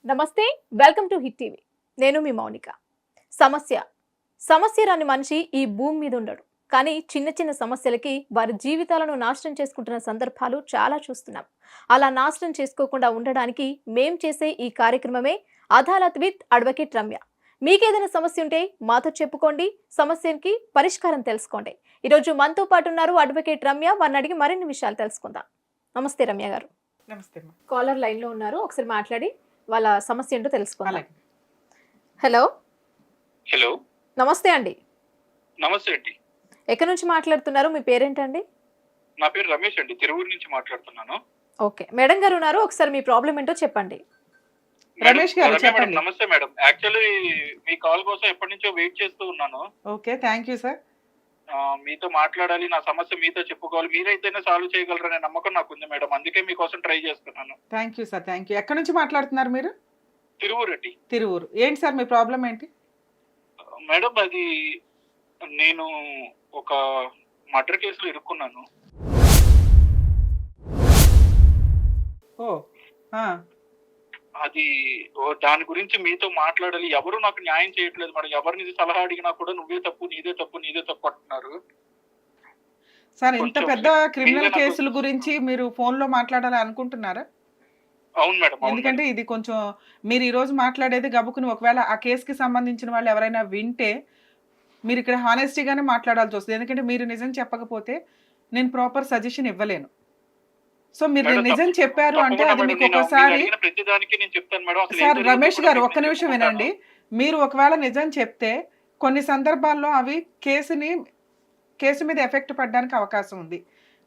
నమస్తే, welcome to hit TV. నేను మీ మౌనిక. సమస్య సమస్య రాని మనిషి ఈ భూమి మీద ఉండడు. కానీ చిన్న చిన్న సమస్యలకి వారి జీవితాలను నాశనం చేసుకుంటున్న సందర్భాలు చాలా చూస్తున్నాం. అలా నాశనం చేసుకోకుండా ఉండడానికి మేం చేసే ఈ కార్యక్రమమే అదాలత్ విత్ అడ్వకేట్ రమ్య. మీకేదైనా సమస్య ఉంటే మాతో చెప్పుకోండి, సమస్యకి పరిష్కారం తెలుసుకోండి. ఈరోజు మనతో పాటు ఉన్నారు అడ్వకేట్ రమ్య. వారిని అడిగి మరిన్ని విషయాలు తెలుసుకుందాం. నమస్తే రమ్య గారు. నమస్తే అమ్మా. కాలర్ లైన్ లో ఉన్నారు, ఒకసారి మాట్లాడి వాళ్ళ సమస్య ఏంటో తెలుసుకుందాం. అలాగే. హలో, హలో, నమస్తే అండి. నమస్తే అండి. ఎక్కడి నుంచి మాట్లాడుతున్నారు? మీ పేరేంటండి? నా పేరు రమేష్ అండి, తిరువూరు నుంచి మాట్లాడుతున్నాను. ఓకే, మేడం గారు ఉన్నారు, ఒకసారి మీ ప్రాబ్లం ఏంటో చెప్పండి. రమేష్ గారు రమ్య చెప్పండి. మేడం, నమస్తే మేడం. యాక్చువల్లీ మీ కాల్ కోసం ఎప్పటి నుంచో వెయిట్ చేస్తూ ఉన్నాను. Okay, thank you sir. మీతో మాట్లాడాలి, నా సమస్య మీతో చెప్పుకోవాలి, మీరైతేనే సాల్వ్ చేయగలరనే నమ్మకం నాకు ఉంది మేడం. అందుకే మీకోసం ట్రై చేస్తున్నాను. Thank you sir, thank you. ఎక్కడి నుంచి మాట్లాడుతున్నారు మీరు? తిరువూరు అండి. తిరువూరు. ఏంటి సార్ మీ ప్రాబ్లం ఏంటి? మేడం, అది నేను ఒక మర్డర్ కేసులో ఇరుక్కున్నాను. ఓ ఆ, అది దాని గురించి మీతో మాట్లాడాలి. ఎవరు నాకు న్యాయం చేయట్లేదు మేడం. ఎవరిని సలహా అడిగినా కూడా నువ్వే తప్పు, నీదే తప్పు, నీదే తప్పు అంటున్నారు. సార్ ఇంత కొంచెం పెద్ద క్రిమినల్ మీరే నాకు- కేసుల గురించి మీరు ఫోన్ లో మాట్లాడాలి అనుకుంటున్నారా? అవును మేడం, అవును ఎందుకంటే ఇది కొంచెం మీరు ఈ రోజు మాట్లాడేది గబుకుని ఒకవేళ ఆ కేసుకి సంబంధించిన వాళ్ళు ఎవరైనా వింటే మీరు ఇక్కడ హానెస్టీగానే మాట్లాడాల్సి వస్తుంది. ఎందుకంటే మీరు నిజం చెప్పకపోతే నేను ప్రాపర్ సజెషన్ ఇవ్వలేను. సో మీరు మేడం, నిజం చెప్పారు అంటే తప్పకుండా అది మేడం. మీకు నేను ఒకసారి అడిగిన ప్రతిదానికి నేను చెప్తాను మేడం. అసలు ఏం సార్ జరిగిందో రమేష్ కూడా గారు మీకు ఒక్క నేను నిమిషం చెప్పుకుంటాను. వినండి. మీరు ఒకవేళ నిజం చెప్తే కొన్ని సందర్భాల్లో అవి కేసు మీద ఎఫెక్ట్ పడడానికి అవకాశం ఉంది.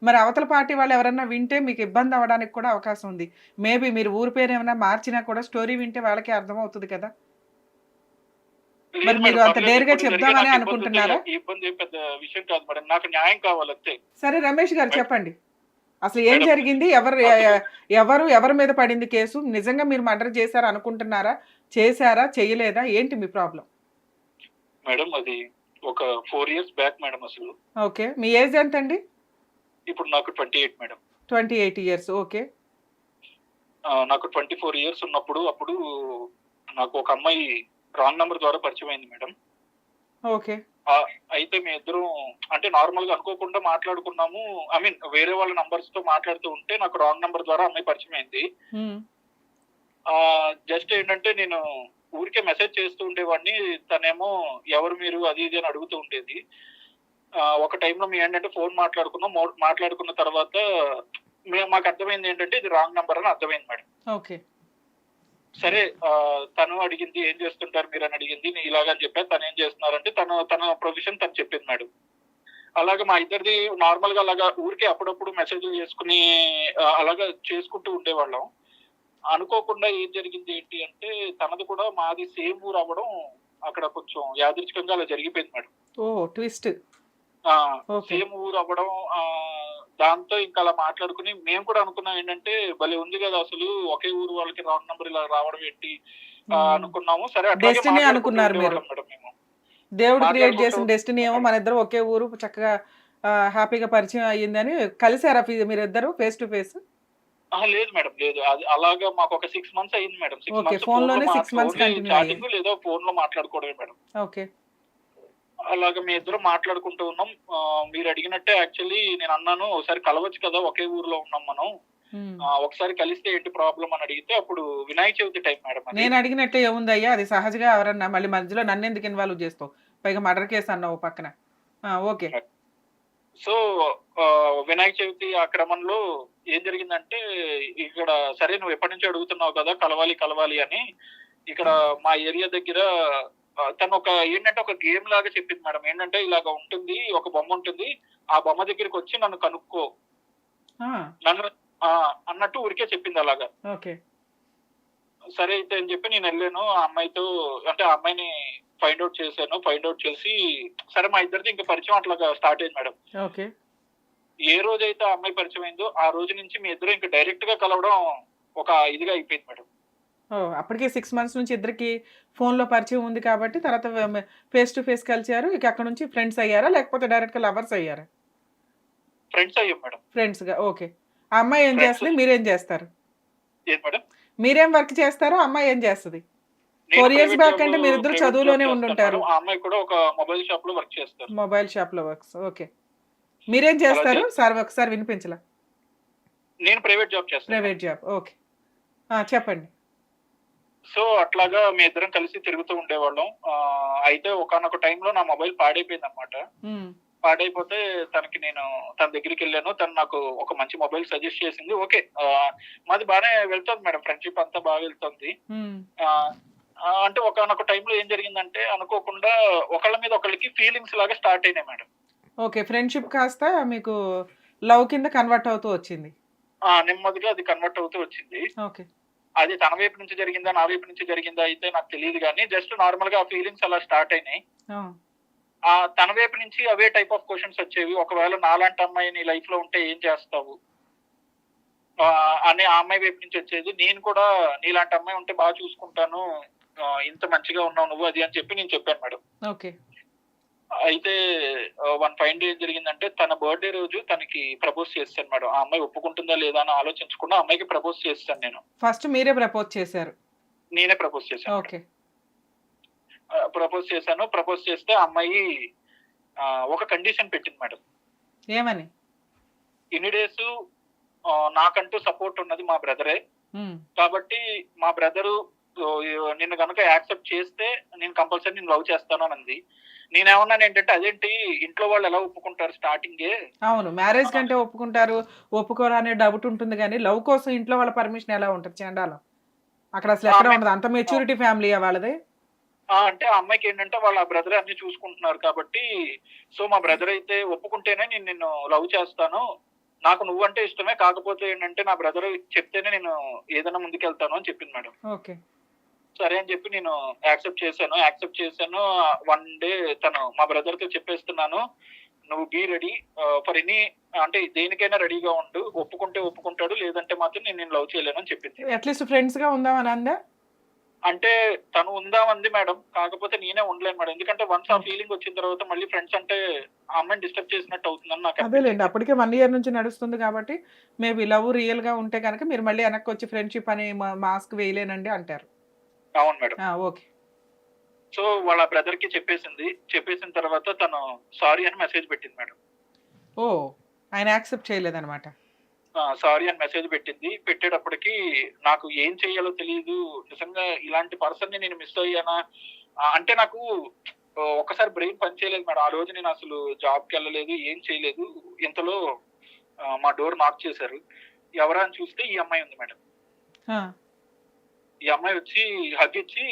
మరి అవతల పార్టీ వాళ్ళు ఎవరన్నా వింటే మీకు ఇబ్బంది అవ్వడానికి కూడా అవకాశం ఉంది. మేబీ మీరు ఊరి పేరు ఏమైనా మార్చినా కూడా స్టోరీ వింటే వాళ్ళకి అర్థం అవుతుంది కదా. లేదు మరి మీరు మేడం, అంత పర్లేదు. డేర్గా ఇప్పుడు జరిగే చెప్దామని నాకు అనుకుంటున్నారా? ఈ ఇబ్బంది ఏం పెద్ద విషయం కాదు మేడం. నాకు న్యాయం కావాలి అంతే. సరే రమేష్ గారు చెప్పండి, అసలు ఏం మేడం, జరిగింది? ఎవరి మీద పడింది కేసు? నిజంగా మీరు మర్డర్ చేశారా అనుకుంటున్నారా? చేశారా, చేయలేదా? ఏంటి మీ ప్రాబ్లం? మేడం, అది ఒక 4 years బ్యాక్ మేడం. అసలు ఓకే, మీ ఏజ్ ఎంత అండి? ఇప్పుడు నాకు 28 మేడం. 28 years. ఓకే. నాకు 24 years ఉన్నప్పుడు అప్పుడు నాకు ఒక అమ్మాయి రాంగ్ నంబర్ ద్వారా పరిచయం అయింది మేడం. ఓకే. అయితే మీ ఇద్దరం అంటే నార్మల్ గా అనుకోకుండా మాట్లాడుకున్నాము. ఐ మీన్ వేరే వాళ్ళ నంబర్స్ తో మాట్లాడుతూ ఉంటే నాకు రాంగ్ నంబర్ ద్వారా అమ్మాయి పరిచయం అయింది. జస్ట్ ఏంటంటే నేను ఊరికే మెసేజ్ చేస్తూ ఉండేవాడిని. తనేమో ఎవరు మీరు అది ఇది అని అడుగుతూ ఉండేది. ఒక టైంలో మేము ఏంటంటే ఫోన్ మాట్లాడుకున్నాం. మాట్లాడుకున్న తర్వాత మాకు అర్థమైంది ఏంటంటే ఇది రాంగ్ నంబర్ అని అర్థమైంది మేడం. ఓకే. సరే, తను అడిగింది ఏం చేస్తుంటారు మీరు అని అడిగింది. నేను ఇలాగని చెప్పాను. తను ఏం చేస్తున్నారంటే తన ప్రొఫెషన్ తను చెప్పింది మేడం. అలాగే మా ఇద్దరిది నార్మల్ గా అలాగా ఊరికే అప్పుడప్పుడు మెసేజ్లు చేసుకుని అలాగా చేసుకుంటూ ఉండేవాళ్ళం. అనుకోకుండా ఏం జరిగింది ఏంటి అంటే తనది కూడా మాది సేమ్ ఊరు అవ్వడం అక్కడ కొంచెం యాదృచ్ఛికంగా అలా జరిగిపోయింది మేడం. ఓ ట్విస్ట్. సేమ్ ఊరు అవ్వడం, దాంతో ఇంకా అలా మాట్లాడుకుని మేము కూడా అనుకున్నాం ఏంటంటే భలే ఉంది కదా, అసలు ఒకే ఊరు వాళ్ళకి రాంగ్ నంబర్ ఇలా రావడం ఏంటి అనుకున్నాము. సరే, డెస్టినీ అనుకున్నారు మీరు. మేడం మేము దేవుడు క్రియేట్ మాట్లాడుకుంటూ చేసిన డెస్టినీ ఏమో మన ఇద్దరు ఒకే ఊరు చక్కగా హ్యాపీగా పరిచయం అయ్యిందని కలిసారా మీరు ఇద్దరు ఫేస్ టు ఫేస్? లేదు మేడం, లేదు. అది అలాగా మాకు ఒక 6 months అయింది మేడం. 6 ఓకే, months ఫోన్ లోనే 6 months కంటిన్యూ అయ్యింది. చాటింగ్ లేదా ఫోన్ లో మాట్లాడుకోవడమే మేడం. ఓకే. అలాగా మీ ఇద్దరు మాట్లాడుకుంటూ ఉన్నాం. మీరు అడిగినట్టే యాక్చువల్లీ నేను అన్నాను ఒకసారి కలవచ్చు కదా, ఒకే ఊర్లో ఉన్నాం మనం, ఒకసారి కలిస్తే ఏంటి ప్రాబ్లం అని అడిగితే అప్పుడు వినాయక చవితి టైం మేడం. నేను అడిగినట్టే ఏముందయ్యా, అది సహజంగా ఎవరన్నా మళ్ళీ మధ్యలో నన్ను ఎందుకు ఇన్వాల్వ్ చేస్తావు? పైగా మర్డర్ కేసు అన్నావు పక్కన. ఓకే. సో వినాయక చవితి ఆ క్రమంలో ఏం జరిగిందంటే ఇక్కడ సరే నువ్వు ఎప్పటి నుంచి అడుగుతున్నావు కదా కలవాలి అని ఇక్కడ మా ఏరియా దగ్గర తను ఒక ఏంటంటే ఒక గేమ్ లాగా చెప్పింది మేడం. ఏంటంటే ఇలాగ ఉంటుంది, ఒక బొమ్మ ఉంటుంది, ఆ బొమ్మ దగ్గరికి వచ్చి నన్ను కనుక్కో నన్ను అన్నట్టు ఊరికే చెప్పింది అలాగా. ఓకే. సరే అయితే అని చెప్పి నేను వెళ్ళాను ఆ అమ్మాయితో. అంటే ఆ అమ్మాయిని ఫైండ్ అవుట్ చేశాను. ఫైండ్ అవుట్ చేసి సరే మా ఇద్దరిది ఇంకా పరిచయం అట్లాగా స్టార్ట్ అయింది మేడం. ఓకే. ఏ రోజైతే ఆ అమ్మాయి పరిచయం అయిందో ఆ రోజు నుంచి మీ ఇద్దరు ఇంకా డైరెక్ట్ గా కలవడం ఒక ఇదిగా అయిపోయింది మేడం. అప్పటికే 6 months నుంచి ఇద్దరికి ఫోన్లో పరిచయం ఉంది కాబట్టి తర్వాత ఫేస్ టు ఫేస్ కలిసారు. ఇక అక్కడ నుంచి ఫ్రెండ్స్ అయ్యారా లేకపోతే డైరెక్ట్గా లవర్స్ అయ్యారా? ఫ్రెండ్స్ అయ్యాం మేడం. ఫ్రెండ్స్గా. ఓకే. ఆ అమ్మాయి ఏం చేస్తుంది, మీరేం చేస్తారు? ఏం మేడం? మీరేం వర్క్ చేస్తారో అమ్మాయి ఏం చేస్తుంది? నేను 4 ఇయర్స్ ప్రైవేట్ బ్యాక్ జాబ్ అంటే మీరిద్దరు ప్రైవేట్ జాబ్ చదువులోనే చేస్తాను ఉండుంటారు. మేడం. ఆ అమ్మాయి కూడా ఒక మొబైల్ షాప్ లో వర్క్ చేస్తారు. మొబైల్ షాప్‌లో వర్క్స్. ఓకే. మీరేం అలా చేస్తారు? చేస్తారు. ఒకసారి వినిపించలా. నేను ప్రైవేట్ జాబ్ చేస్తాను మేడం. Private job. ఓకే. చెప్పండి. సో అట్లాగా మీ ఇద్దరం కలిసి తిరుగుతూ ఉండేవాళ్ళం. అయితే ఒకానొక టైంలో నా మొబైల్ పాడైపోయిందనమాట. హ్మ్. పాడైపోతే నేను తన దగ్గరికెళ్ళాను. తను నాకు ఒక మంచి మొబైల్ సజెస్ట్ చేసింది. ఓకే. మాది బానే వెళ్తోంది మేడం. ఫ్రెండ్‌షిప్ అంతా బాగా వెళ్తోంది. హ్మ్. ఆహ్, అంటే ఒకానొక టైంలో ఏం జరిగిందంటే అనుకోకుండా ఒకళ్ళ మీద ఒకళ్ళకి ఫీలింగ్స్ లాగా స్టార్ట్ అయినాయి మేడం. ఓకే. ఫ్రెండ్‌షిప్ కాస్త మీకు లవ్ కింద కన్వర్ట్ అవుతూ వచ్చింది. నెమ్మదిగా అది కన్వర్ట్ అవుతూ వచ్చింది. ఓకే. అది తన వైపు నుంచి జరిగిందా? నా వైపు నుంచి జరిగిందా అయితే నాకు తెలీదు గానీ జస్ట్ నార్మల్‌గా ఆ ఫీలింగ్స్ అలా స్టార్ట్ అయినాయి. ఆ! తన వైపు నుంచి అవే టైప్ ఆఫ్ క్వెషన్స్ వచ్చేవి. ఒకవేళ నాలాంటి అమ్మాయి నీ లైఫ్‌లో ఉంటే ఏం చేస్తావు? అని ఆ అమ్మాయి వైపు నుంచి వచ్చేది. నేను కూడా నీలాంటి అమ్మాయి ఉంటే బాగా చూసుకుంటాను. ఇంత మంచిగా ఉన్నావు నువ్వు అది అని చెప్పి నేను చెప్పాను మేడం. ఓకే. అయితే వన్ ఫైన్ డే ఏం జరిగిందంటే తన బర్త్‌డే రోజు తనకి ప్రపోజ్ చేసేసాను మేడం. ఆ అమ్మాయి ఒప్పుకుంటుందా లేదా అని ఆలోచించకుండా ఆ అమ్మాయికి ప్రపోజ్ చేసేసాను నేను. ఫస్ట్ మీరే ప్రపోజ్ చేశారు. నేనే ప్రపోజ్ చేశాను మేడం. ఓకే. ప్రపోజ్ చేశాను. ప్రపోజ్ చేస్తే ఆ అమ్మాయి ఒక కండిషన్ పెట్టింది మేడం. ఏమని? ఇన్ని డేస్ నాకంటూ సపోర్ట్ ఉన్నది మా బ్రదరే. హ్మ్. కాబట్టి మా బ్రదరు నిన్ను గనుక యాక్సెప్ట్ చేస్తే నేను కంపల్సరీ నిన్ను లవ్ చేస్తాను అని అంది. నేనేమన్నానేంటంటే అదేంటి ఇంట్లో వాళ్ళు ఎలా ఒప్పుకుంటారు స్టార్టింగే. అవును. మ్యారేజ్ కంటే ఒప్పుకుంటారు, ఒప్పుకోరా అనే డౌట్ ఉంటుంది గానీ, లవ్ కోసం ఇంట్లో వాళ్ళ పర్మిషన్ ఎలా ఉంటది చెండాలం. అక్కడ అసలు ఆ ఎక్కడ అమ్మాయి ఉండదు. అంత మెచ్యూరిటీ ఫ్యామిలీయా వాళ్ళది? అంటే ఆ అమ్మాయికి ఏంటంటే వాళ్ళ బ్రదరే అన్ని చూసుకుంటున్నారు కాబట్టి, సో మా బ్రదర్ అయితే ఒప్పుకుంటేనే నేను నిన్ను లవ్ చేస్తాను. నాకు నువ్వంటే ఇష్టమే. కాకపోతే ఏంటంటే నా బ్రదర్ చెప్తేనే నేను ఏదైనా ముందుకెళ్తాను అని చెప్పింది మేడం. ఓకే. సరే అని చెప్పి నేను యాక్సెప్ట్ చేశాను. వన్ డే మా బ్రదర్‌తో చెప్పేస్తున్నాను. నువ్వు బీ రెడీ ఫర్ ఎనీ అంటే దేనికైనా రెడీగా ఉండు. ఒప్పుకుంటే ఒప్పుకుంటాడు. లేదంటే మాత్రం నేను నిన్ను లవ్ చేయలేను అని చెప్పింది. అట్‌లీస్ట్ ఫ్రెండ్స్‌గా ఉందామని అందా? అంటే తను ఉందామంది మేడం. కాకపోతే నేనే ఉండలేను మేడం. ఎందుకంటే వన్స్ ఆ ఓకే. ఫీలింగ్ వచ్చిన తర్వాత మళ్ళీ ఫ్రెండ్స్ అంటే ఆ అమ్మాయిని డిస్టర్బ్ చేసినట్టు అవుతుందని నాకు అదేలెండి. అనిపించింది. అప్పటికే 1 ఇయర్ నుంచి నడుస్తుంది కాబట్టి, మేబీ లవ్ రియల్‌గా ఉంటే గనక మీరు మళ్ళీ వెనక్కొచ్చి ఫ్రెండ్‌షిప్ అనే మాస్క్ వేయలేనండి అంటారు. అవును మేడం. ఓకే. సో వాళ్ళ బ్రదర్‌కి చెప్పేసింది. చెప్పేసిన తర్వాత తను సారీ అని మెసేజ్ పెట్టింది మేడం. ఓహ్! ఆయన యాక్సెప్ట్ చేయలేదన్నమాట. సారీ అని మెసేజ్ పెట్టింది. పెట్టేటప్పటికి నాకు ఏం చేయాలో తెలీదు. నిజంగా ఇలాంటి పర్సన్‌ని నేను మిస్ అయ్యానా? అంటే నాకు ఒక్కసారి బ్రెయిన్ పని చేయలేదు మేడం. ఆ రోజు నేను అసలు జాబ్‌కెళ్ళలేదు. ఏం చేయలేదు. ఇంతలో మా డోర్ నాక్ చేశారు. ఎవరా అని చూస్తే ఈ అమ్మాయి ఉంది మేడం. ఆ! ఈ అమ్మాయి వచ్చి హగ్ ఇచ్చి,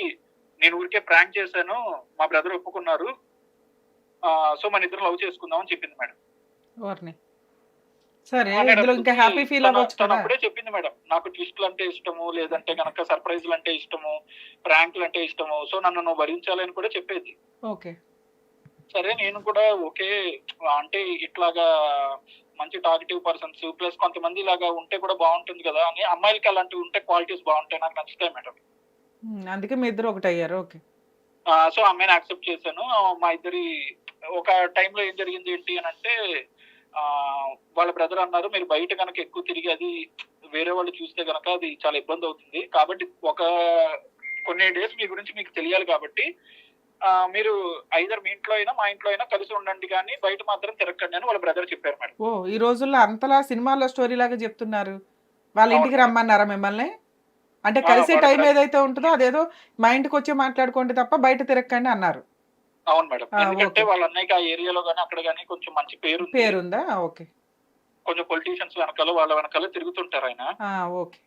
"నేను ఊరికే ప్రాంక్ చేశాను. మా బ్రదర్ ఒప్పుకున్నారు. సో మనిద్దరం లవ్ చేసుకుందాం" అని చెప్పింది మేడం. ఓర్ని. సరే ఇందులో ఇంకా అనేటప్పటికి హ్యాపీ ఫీల్ అవ్వచ్చు తను కదా! అప్పుడే చెప్పింది మేడం. నాకు ట్విస్ట్‌లంటే ఇష్టము, లేదంటే గనక సర్ప్రైజ్‌లంటే ఇష్టము, ప్రాంక్‌లంటే ఇష్టము. సో నన్ను నువ్వు భరించాలని కూడా చెప్పేది. ఓకే. సరే నేను కూడా ఓకే. అంటే ఇట్లాగా మంచి టాకటివ్ పర్సన్స్ ప్లస్ కొంతమంది ఇలాగా ఉంటే కూడా బావుంటుంది గదా! అని అమ్మాయిలకి అలాంటివి ఉంటే క్వాలిటీస్ బావుంటాయి. నాకు నచ్చుతాయి మేడం. అందుకే మీ ఇద్దరు ఒకటయ్యారు. ఓకే. సో ఆ అమ్మాయిని యాక్సెప్ట్ చేశాను. మా ఇద్దరి ఒక టైంలో ఏం జరిగింది ఏంటి అనంటే వాళ్ళ బ్రదర్ అన్నారు, "మీరు బయట గనక ఎక్కువ తిరిగి అది వేరే వాళ్ళు చూస్తే గనక అది చాలా ఇబ్బందవుతుంది. కాబట్టి కొన్ని డేస్ మీ గురించి మీకు తెలియాలి కాబట్టి మీరు ఐదర్ మీ ఇంట్లో అయినా, మా ఇంట్లో అయినా కలిసి ఉండండి గానీ బయట మాత్రం తిరగకండి" అని వాళ్ళ బ్రదర్ చెప్పారు మేడం. ఓహ్! ఈ రోజుల్లో అంతలా సినిమాల్లో స్టోరీలాగా చెప్తున్నారు. వాళ్ళ అవును ఇంటికి మేడం. రమ్మన్నారా మిమ్మల్ని? అంటే కలిసే వాళ్ళ టైం ఏదైతే ఉంటదో అదేదో మా ఇంటికొచ్చే మాట్లాడుకోండి తప్ప బయట తిరగకండి అన్నారు. అవును మేడం. ఎందుకంటే ఓకే. వాళ్ళ అన్నయ్యకి ఆ ఏరియాలో గాని, అక్కడ గాని కొంచెం మంచి పేరుంది. పేరుందా? ఓకే. కొంచెం పొలిటీషియన్స్ వెనకాల, వాళ్ళ వెనకాల తిరుగుతుంటారాయన. ఓకే.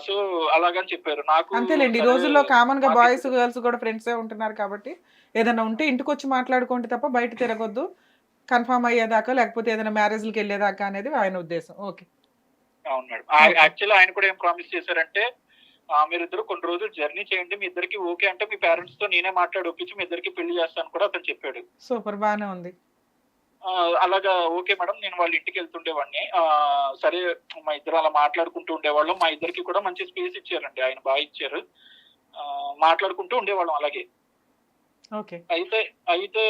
సో, అలాగని చెప్పారు. నాకు అంతేలెండి. ఈ సరే రోజుల్లో కామన్‌గా బాయ్స్, మాకిప్పుడు గర్ల్స్ కూడా ఫ్రెండ్సే ఉంటున్నారు కాబట్టి, ఏదన్నా ఉంటే ఇంటికొచ్చి మాట్లాడుకోండి తప్ప బయట తిరగొద్దు. కన్ఫర్మ్ అయ్యేదాకా లేకపోతే ఏదైనా మ్యారేజ్‌లకెళ్ళేదాకా అనేది ఆయన ఉద్దేశం. ఓకే. అవును మేడం. ఓకే. యాక్చువల్లీ ఆయన కూడా ఏం ప్రామిస్ చేశారంటే, మీరిద్దరు కొన్ని రోజులు జర్నీ చేయండి. మీ ఇద్దరికి ఓకే అంటే మీ పేరెంట్స్‌తో నేనే మాట్లాడి ఒప్పించి మీ ఇద్దరికి పెళ్లి చేస్తాను కూడా అతను చెప్పాడు. సూపర్ బానే ఉంది. అలాగా ఓకే మేడం. నేను వాళ్ళ ఇంటికెళ్తుండేవాడిని. సరే మా ఇద్దరం అలా మాట్లాడుకుంటూ ఉండేవాళ్ళం. మా ఇద్దరికి కూడా మంచి స్పేస్ ఇచ్చారండి. ఆయన ఇచ్చారు. మాట్లాడుకుంటూ ఉండేవాళ్ళం అలాగే. ఓకే. అయితే అయితే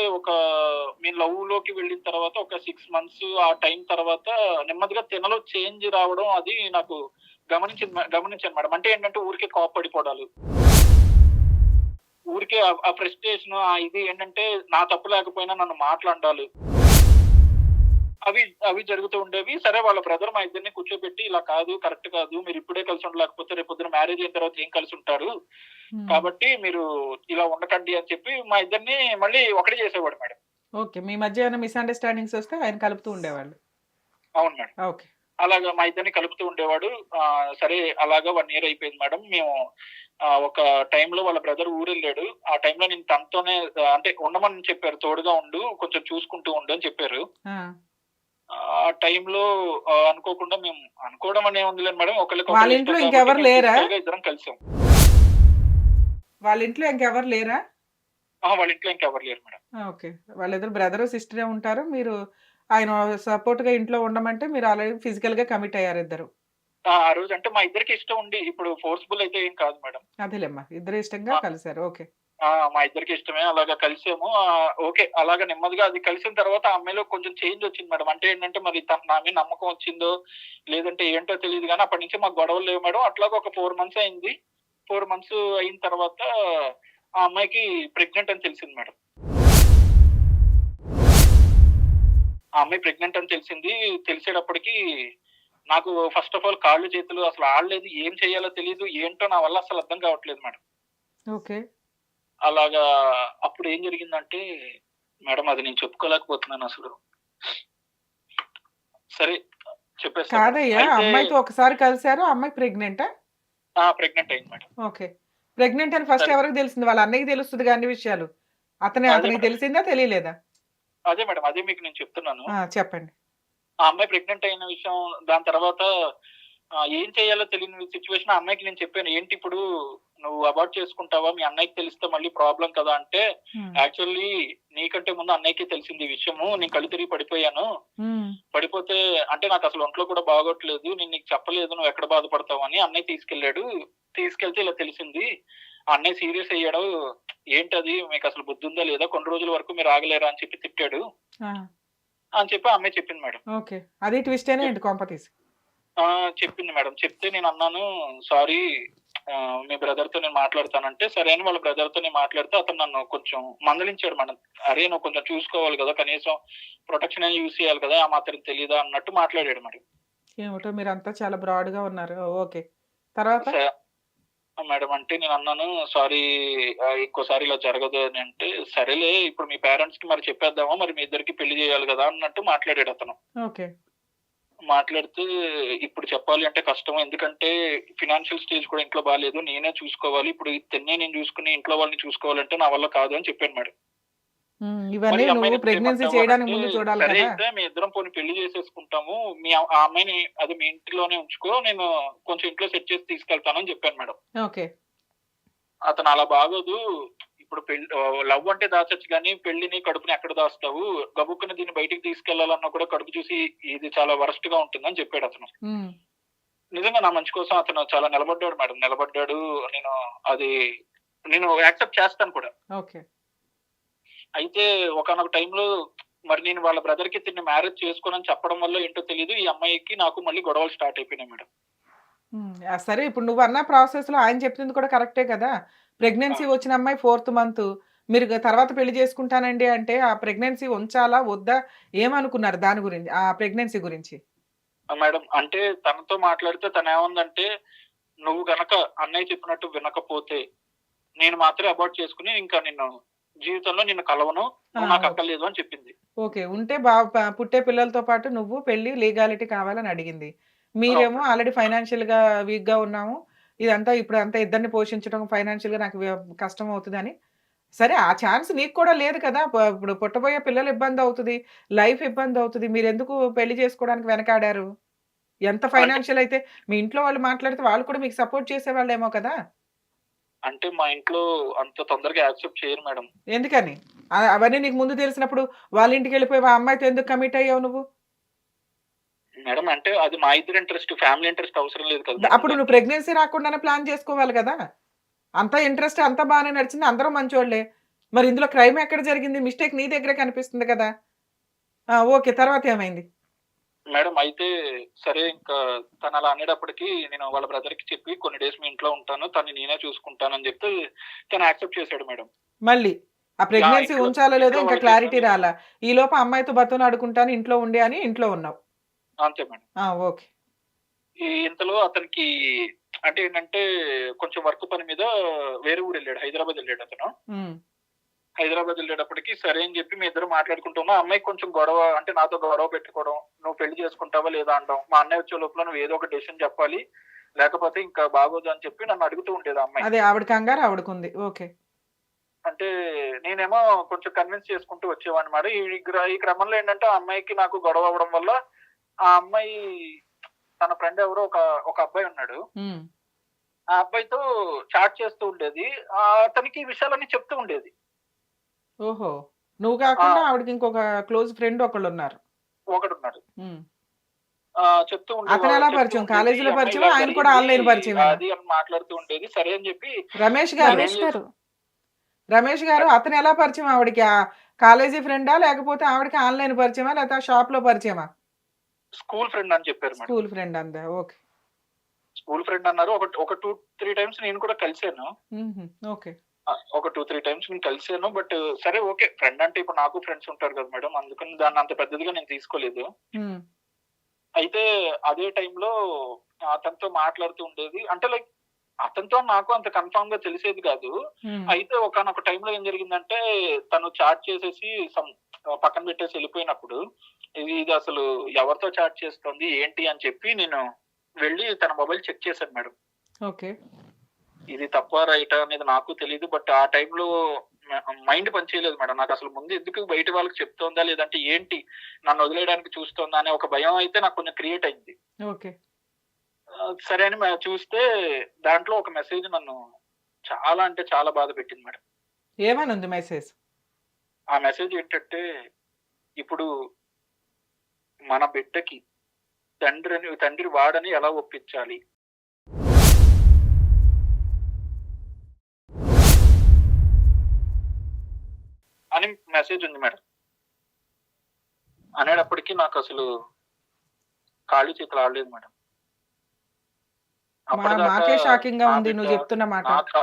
మేము లవ్‌లోకి వెళ్ళిన తర్వాత ఒక 6 మంత్స్ ఆ టైం తర్వాత నెమ్మదిగా తినలో చేంజ్ రావడం అది నాకు గమనించాను మేడం. అంటే ఏంటంటే ఊరికే కోప్పడిపోవడాలు. ఊరికే ఆ ఫ్రస్ట్రేషన్ ఇది ఏంటంటే నా తప్పు లేకపోయినా నన్ను మాట్లాడాలు. అవి అవి జరుగుతూ ఉండేవి. సరే వాళ్ళ బ్రదర్ మా ఇద్దరిని కూర్చోబెట్టి ఇలా కాదు, కరెక్ట్ కాదు. మీరు ఇప్పుడే కలిసి ఉండలేకపోతే రేపొద్దున మ్యారేజ్ అయిన తర్వాత ఏం కలిసి ఉంటారు. హ్మ్. కాబట్టి మీరు ఇలా ఉండకండి అని చెప్పి మా ఇద్దరిని మళ్ళీ ఒకటే చేసేవాడు మేడం. ఓకే. మీ మధ్య ఏమైనా మిస్‌అండర్‌స్టాండింగ్స్ వస్తే ఆయన కలుపుతూ ఉండేవాళ్ళు. అవును మేడం. ఓకే. అలాగా మా ఇద్దరిని కలుపుతూ ఉండేవాడు. సరే అలాగా 1 ఇయర్ అయిపోయింది మేడం. మేము ఒక టైంలో వాళ్ళ బ్రదర్ ఊరెళ్ళాడు. ఆ టైంలో నేను తనతోనే అంటే ఉండమని చెప్పారు. తోడుగా ఉండు, కొంచెం చూసుకుంటూ ఉండు అని చెప్పారు. ఆ! ఆ టైంలో అనుకోకుండా మేము అనుకోవడం అని ఏముందిలేండి మేడం. వాళ్ళ ఒకళ్ళకొకళ్ళు ఇంట్లో ఇష్టం కాబట్టి ఇంకెవరు మేము లేరా? ఫిజికల్‌గా ఇద్దరం కలిసాం. వాళ్ళ ఇంట్లో ఇంకెవరు లేరా? వాళ్ళ ఇంట్లో ఇంకెవరు లేరు మేడం. ఓకే. వాళ్ళిద్దరు బ్రదరు, సిస్టరే ఉంటారు. మీరు ఆయన సపోర్ట్‌గా ఇంట్లో ఉండమంటే మీరు ఆల్రెడీ ఫిజికల్‌గా కమిట్ అయ్యారు ఇద్దరు. ఆ రోజు అంటే మా ఇద్దరికీ ఇష్టం ఉండి ఇప్పుడు ఫోర్స్‌బుల్ అయితే ఏం కాదు మేడం. అదేలేమ్మా. ఇద్దరు ఇష్టంగా ఆ! కలిసారు. ఓకే. మా ఇద్దరికీ ఇష్టమే. అలాగా కలిసాము. ఓకే. అలాగా నెమ్మదిగా అది కలిసిన తర్వాత ఆ అమ్మాయిలో కొంచెం చేంజ్ వచ్చింది మేడం. అంటే ఏంటంటే మరి తనకు నా మీద నమ్మకం వచ్చిందో, లేదంటే ఏంటో తెలీదు గానీ అప్పటి నుంచి మాకు గొడవలు లేవు మేడం. అట్లాగా ఒక 4 మంత్స్ అయింది. 4 మంత్స్ అయిన తర్వాత ఆ అమ్మాయికి ప్రెగ్నెంట్ అని తెలిసింది మేడం. ఆ అమ్మాయి ప్రెగ్నెంట్ అని తెలిసింది. తెలిసేటప్పటికి నాకు ఫస్ట్ ఆఫ్ ఆల్ కాళ్ళు, చేతులు అసలు ఆడలేదు. ఏం చేయాలో తెలీదు. ఏంటో నా వల్ల అసలు అర్థం కావట్లేదు మేడం. ఓకే. అలాగా అప్పుడు ఏం జరిగిందంటే మేడం అది నేను చెప్పుకోలేకపోతున్నానసలు. సరే చెప్పేస్తాను మేడం. కాదయ్యా! అయితే అమ్మాయితో ఒకసారి కలిసారు. ఆ అమ్మాయి ప్రెగ్నెంటా? ప్రెగ్నెంట్ అయింది మేడం. ఓకే. ప్రెగ్నెంట్ అని ఫస్ట్ సరే. ఎవరికి తెలిసింది? వాళ్ళ అన్నయ్యకి తెలుస్తదిగా అన్ని విషయాలు. అదే అతనికి మేడం. తెలిసిందా? తెలియలేదా? అదే మేడం. అదే మీకు నేను చెప్తున్నాను. చెప్పండి. ఆ అమ్మాయి ప్రెగ్నెంట్ అయిన విషయం దాని తర్వాత ఏం చేయాలో తెలియని సిట్యుయేషన్ ఆ అమ్మాయికి నేను చెప్పాను. ఏంటి ఇప్పుడు నువ్వు అబార్ట్ చేసుకుంటావా? మీ అన్నయ్యకి తెలిస్తే మళ్ళీ ప్రాబ్లమ్ కదా! అంటే హ్మ్. యాక్చువల్లీ నీకంటే ముందు అన్నయ్యకే తెలిసింది ఈ విషయము. నేను కళ్ళు తిరిగి పడిపోయాను. హ్మ్. పడిపోతే అంటే నాకసలు ఒంట్లో కూడా బాగోట్లేదు. నేను నీకు చెప్పలేదు నువ్వెక్కడ బాధపడతావని. అన్నయ్య తీసుకెళ్ళాడు. తీసుకెళ్తే ఇలా తెలిసింది. ఆ అన్నయ్య సీరియస్ అయ్యాడు. ఏంటది మీకసలు బుద్ధుందా లేదా? కొన్ని రోజుల వరకు మీరు ఆగలేరా అని చెప్పి తిట్టాడు. ఆ! అని చెప్పి ఆ అమ్మాయి చెప్పింది మేడం. ఓకే. అది ట్విస్టేనా చెప్ ఏంటి కొంపతీసి? చెప్పింది మేడం. చెప్తే నేనన్నాను సారీ మీ బ్రదర్‌తో నేను మాట్లాడతానంటే, సరే అని వాళ్ళ బ్రదర్‌తో నేను మాట్లాడితే అతను నన్ను కొంచెం మందలించాడు మేడం. "అరే! నువ్వు కొంచెం చూసుకోవాలి గదా! కనీసం ప్రొటెక్షన్ అయినా యూజ్ చేయాలి కదా! ఆ మాత్రం తెలీదా?" అన్నట్టు మాట్లాడాడు మేడం. ఏమిటో మీరంతా చాలా బ్రాడ్‌గా ఉన్నారు. ఓకే. తర్వాత? స మేడం అంటే నేనన్నాను సారీ ఇంకోసారి ఇలా జరగదు అని అంటే, సరేలే ఇప్పుడు మీ పేరెంట్స్‌కి మరి చెప్పేద్దామా? మరి మీ ఇద్దరికీ పెళ్లి చేయాలి గదా! అన్నట్టు మాట్లాడాడతను. ఓకే. మాట్లాడితే ఇప్పుడు చెప్పాలి అంటే కష్టం. ఎందుకంటే ఫినాన్షియల్ స్టేజ్ కూడా ఇంట్లో బాలేదు. నేనే చూసుకోవాలి. ఇప్పుడు తిన్నే నేను చూసుకొని ఇంట్లో వాళ్ళని చూసుకోవాలంటే నా వల్ల కాదు అని చెప్పాను మేడం. హ్మ్. మరి ఇవన్నీ ఈ నువ్వు అమ్మాయిని ఎందుకు ప్రెగ్నెన్సీ చేయమంటావు చేయడానికి అనంటే, ముందు చూడాలి సరే కదా! అయితే మీ ఇద్దరం పోనీ పెళ్లి చేసేసుకుంటాము. ఆ అమ్మాయిని అది మీ ఇంటిలోనే ఉంచుకో. నేను కొంచెం ఇంట్లో సెట్ చేసి తీసుకెళ్తాను అని చెప్పాను మేడం. ఓకే. అతను అలా బాగోదు. ఇప్పుడు లవ్ అంటే దాచొచ్చు గానీ పెళ్లిని, కడుపుని ఎక్కడ దాస్తావు? గబుక్కున దీన్ని బయటికి తీసుకెళ్లాలన్నా కూడా కడుపు చూసి ఇది చాలా వరస్ట్‌గా ఉంటుందని చెప్పాడతను. హ్మ్. నిజంగా నా మంచి కోసం అతను చాలా నిలబడ్డాడు మేడం. నిలబడ్డాడు. నేను అది నేను యాక్సెప్ట్ చేస్తాను కూడా. ఓకే. అయితే ఒకానొక టైంలో మరి నేను వాళ్ళ బ్రదర్‌కి తిన్ని మ్యారేజ్ చేసుకోనని చెప్పడం వల్లో ఏంటో తెలీదు. ఈ అమ్మాయికి నాకు మళ్ళీ గొడవలు స్టార్ట్ అయిపోయినాయి మేడం. హ్మ్. సరే ఇప్పుడు నువ్వన్న ప్రాసెస్‌లో ఆయన చెప్పింది కూడా కరెక్టే కదా! ఆ! ప్రెగ్నెన్సీ వచ్చిన అమ్మాయి ఫోర్త్ మంతు. మీరు తర్వాత పెళ్లి చేసుకుంటానండి అంటే, ఆ ప్రెగ్నెన్సీ ఉంచాలా? వద్దా? ఏమనుకున్నారు దాని గురించి? ఆ ప్రెగ్నెన్సీ గురించి? మేడం అంటే తనతో మాట్లాడితే తనేమందంటే, "నువ్వు గనక అన్నయ్య చెప్పినట్టు వినకపోతే, నేను మాత్రమే అబార్ట్ చేసుకొని ఇంకా నిన్ను జీవితంలో నిన్ను కలవను. ఆ! నువ్వు నాకు ఓకే. అక్కర్లేదు" అని చెప్పింది. ఓకే. ఉంటే పుట్టే పిల్లలతో పాటు నువ్వు పెళ్లి లీగాలిటీ కావాలని అడిగింది. అవును మీరేమో మేడం. ఆల్రెడీ ఫైనాన్షియల్‌గా వీక్‌గా ఉన్నాము. ఇదంతా ఇప్పుడంతా ఇద్దరిని పోషించడం ఫైనాన్షియల్‌గా నాకు కష్టమవుతదని సరే ఆ ఛాన్స్ నీకు కూడా లేదు కదా! ఇప్పుడు పుట్టబోయే పిల్లలు ఇబ్బందవుతది. లైఫ్ ఇబ్బందవుతది. మీరెందుకు పెళ్లి చేసుకోవడానికి వెనకాడారు? ఎంత అంటే ఫైనాన్షియల్ అయితే మీ ఇంట్లో వాళ్ళు మాట్లాడితే వాళ్ళు కూడా మీకు సపోర్ట్ చేసేవాళ్ళేమో కదా! అంటే మా ఇంట్లో అంత తొందరగా యాక్సెప్ట్ చేయరు మేడం. ఎందుకని? అవన్నీ నీకు ముందు తెలిసినప్పుడు వాళ్ళ ఇంటికెళ్ళిపోయి ఆ అమ్మాయితో ఎందుకు కమిట్ అయ్యావు నువ్వు? మేడం అంటే అది మా ఇద్దరి ఇంట్రెస్ట్. ఫ్యామిలీ ఇంట్రెస్ట్ అవసరం లేదు కదా మేడం అప్పుడు నువ్వు దానికి. ప్రెగ్నెన్సీ రాకుండానే ప్లాన్ చేసుకోవాలి కదా! అంతా ఇంట్రెస్ట్ అంతా బానే నడిచింది. అందరూ మంచోళ్ళే. మరి ఇందులో క్రైమ్ ఎక్కడ జరిగింది? మిస్టేక్ నీ దగ్గరే కనిపిస్తుంది కదా! ఓకే. తర్వాత ఏమైంది? మేడం అయితే సరే ఇంకా తను అలా అనేటప్పటికి నేను వాళ్ళ బ్రదర్ కి చెప్పి కొన్ని డేస్ మీ ఇంట్లో ఉంటాను, తను నేనే చూసుకుంటానని చెప్తే తను యాక్సెప్ట్ చేశాడు మేడం. మళ్ళీ ఆ ప్రెగ్నెన్సీ ఇంట్లో ఉంచాలో లేదో ఇంట్లో ఇంకా వాళ్ళకి క్లారిటీ చెప్పాను నేను. రాలా. ఈలోపు అమ్మాయితో బతిమలాడుకుంటాను ఇంట్లో ఉండి అని ఇంట్లో ఉన్నావు. అంతే మేడం. ఓకే. ఇంతలో అతనికి అంటే ఏంటంటే కొంచెం వర్క్ పని మీద వేరే ఊరు వెళ్ళాడు, హైదరాబాద్ వెళ్ళాడు అతను. హ్మ్. హైదరాబాద్ వెళ్ళేటప్పటికి సరే అని చెప్పి మీ ఇద్దరు మాట్లాడుకుంటున్నాం. అమ్మాయికి కొంచెం గొడవ, అంటే నాతో గొడవ పెట్టుకోవడం, నువ్వు పెళ్లి చేసుకుంటావా లేదా అనడం. మా అన్నయ్య వచ్చే లోపల నువ్వు ఏదో ఒక డెసిషన్ చెప్పాలి, లేకపోతే ఇంకా బాగోదు అని చెప్పి నన్ను అడుగుతూ ఉండేది ఆ అమ్మాయి. అదే ఆవిడ కంగారు ఆవిడకుంది. ఓకే. అంటే నేనేమో కొంచెం కన్విన్స్ చేసుకుంటూ వచ్చేవాడిని మేడం. ఈ క్రమంలో ఏంటంటే ఆ అమ్మాయికి నాకు గొడవ అవ్వడం వల్ల ఆ అమ్మాయి తన ఫ్రెండ్ ఎవరో ఒక అబ్బాయి ఉన్నాడు. హ్మ్. ఆ అబ్బాయితో చాట్ చేస్తూ ఉండేది. అతనికి ఈ విషయాలన్నీ చెప్తూ ఉండేది. ఓహో! నువ్వు ఆ! కాకుండా ఆవిడకి ఇంకొక క్లోజ్ ఫ్రెండ్ ఒకళ్ళున్నారు. ఒకడున్నాడు. హ్మ్. చెప్తూ అతనెలా చెప్తూ పరిచయం? ఉండేది. ఈ కాలేజీలో అమ్మాయి పరిచయమా? ఇలా ఆయన కూడా జరిగింది, ఆన్‌లైన్ పరిచయమేనా? అది అని మాట్లాడుతూ ఉండేది. సరే అని చెప్పి రమేష్ గారు. నేనేం రమేష్ గారు రమేష్ గారు అతనెలా పరిచయం ఆవిడకి? కాలేజీ ఫ్రెండా? లేకపోతే ఆవిడకి ఆన్‌లైన్ పరిచయమా? లేకపోతే ఆ షాప్‌లో పరిచయమా? స్కూల్ ఫ్రెండ్ అని చెప్పారు మేడం. స్కూల్ ఫ్రెండ్ అందా? ఓకే. స్కూల్ ఫ్రెండ్ అన్నారు. ఒక 2, 3 టైమ్స్ నేను కూడా కలిసాను. హుహు. ఓకే. ఒక 2, 3 టైమ్స్ నేను కలిసాను. బట్ సరే ఓకే. ఫ్రెండ్ అంటే ఇప్పుడు నాకు ఫ్రెండ్స్ ఉంటారు కదా మేడం. అందుకని దాన్ని అంత పెద్దదిగా నేను తీసుకోలేదు. హ్మ్. అయితే అదే టైంలో అతనితో మాట్లాడుతూ ఉండేది. అంటే లైక్ అతనితో నాకు అంత కన్ఫర్మ్‌గా తెలిసేది కాదు. హ్మ్. అయితే ఒకానొక టైంలో ఏం జరిగిందంటే తను చాట్ చేసేసి పక్కన పెట్టేసి వెళ్ళిపోయినప్పుడు ఇది అసలు ఎవరితో చాట్ చేస్తోంది? ఏంటి? అని చెప్పి నేను వెళ్లి తన మొబైల్ చెక్ చేశాను మేడం. ఓకే. ఇది తప్పా? రైటా? అనేది నాకు తెలీదు. బట్ ఆ టైంలో మైండ్ పని చేయలేదు మేడం. నాకసలు ముందు ఎందుకు బయట వాళ్ళకి చెప్తోందా? లేదంటే ఏంటి? నన్ను వదిలేయడానికి చూస్తోందా? అనే ఒక భయం అయితే నాకు కొంచెం క్రియేట్ అయింది. ఓకే. సరే అని చూస్తే దాంట్లో ఒక మెసేజ్ నన్ను చాలా అంటే చాలా బాధపెట్టింది మేడం. ఏమనుంది మెసేజ్? ఆ మెసేజ్ ఏంటంటే, ఇప్పుడు మన బిడ్డకి తండ్రి వాడని ఎలా ఒప్పించాలి? అని మెసేజ్ ఉంది మేడం. అనేటప్పటికి నాకసలు కాళ్ళు చేతులు ఆడలేదు మేడం. అప్పటిదాకా మాకే షాకింగ్‌గా నా ఉంది బిడ్డ నువ్వు చెప్తున్న మాట. నాకా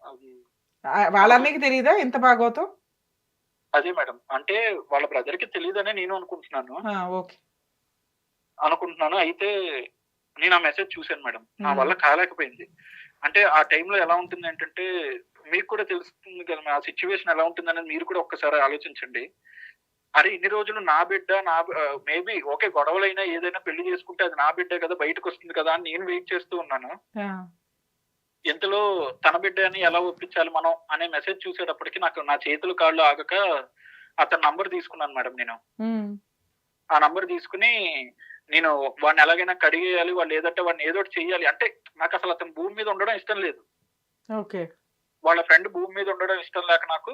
అది వాళ్ళ అన్నయ్యకి తెలీదా ఇంత భాగవతం? అదే మేడం. అంటే వాళ్ళ బ్రదర్‌కి తెలీదనే నేను అనుకుంటున్నాను. ఓకే. అయితే నేను ఆ మెసేజ్ చూసాను మేడం. నా హ్మ్. వల్ల కాలేకపోయింది. అంటే ఆ టైంలో ఎలా ఉంటుందంటంటే, మీకు కూడా తెలుస్తుంది కదా! ఆ సిట్యుయేషన్ ఎలా ఉంటుందనేది మీరు కూడా ఒక్కసారి ఆలోచించండి. అరే! ఇన్ని రోజులు నా బిడ్డ మేబీ ఓకే. గొడవలైనా ఏదైనా పెళ్లి చేసుకుంటే అది నా బిడ్డే కదా! బయటకొస్తుంది కదా! అని నేను వెయిట్ చేస్తూ ఉన్నాను. ఆ! ఇంతలో తన బిడ్డ అని ఎలా ఒప్పించాలి మనం అనే మెసేజ్ చూసేటప్పటికి నాకు నా చేతులు కాళ్ళు ఆగక అతని నంబర్ తీసుకున్నాను మేడం నేను. హ్మ్. ఆ నంబర్ తీసుకొని నేను వాడిని ఎలాగైనా కడిగేయాలి. లేదంటే వాడిని ఏదో ఒకటి చెయ్యాలి. అంటే నాకసలు అతను భూమి మీద ఉండడం ఇష్టం లేదు. ఓకే. వాళ్ళ ఫ్రెండ్ భూమి మీద ఉండడం ఇష్టం లేక నాకు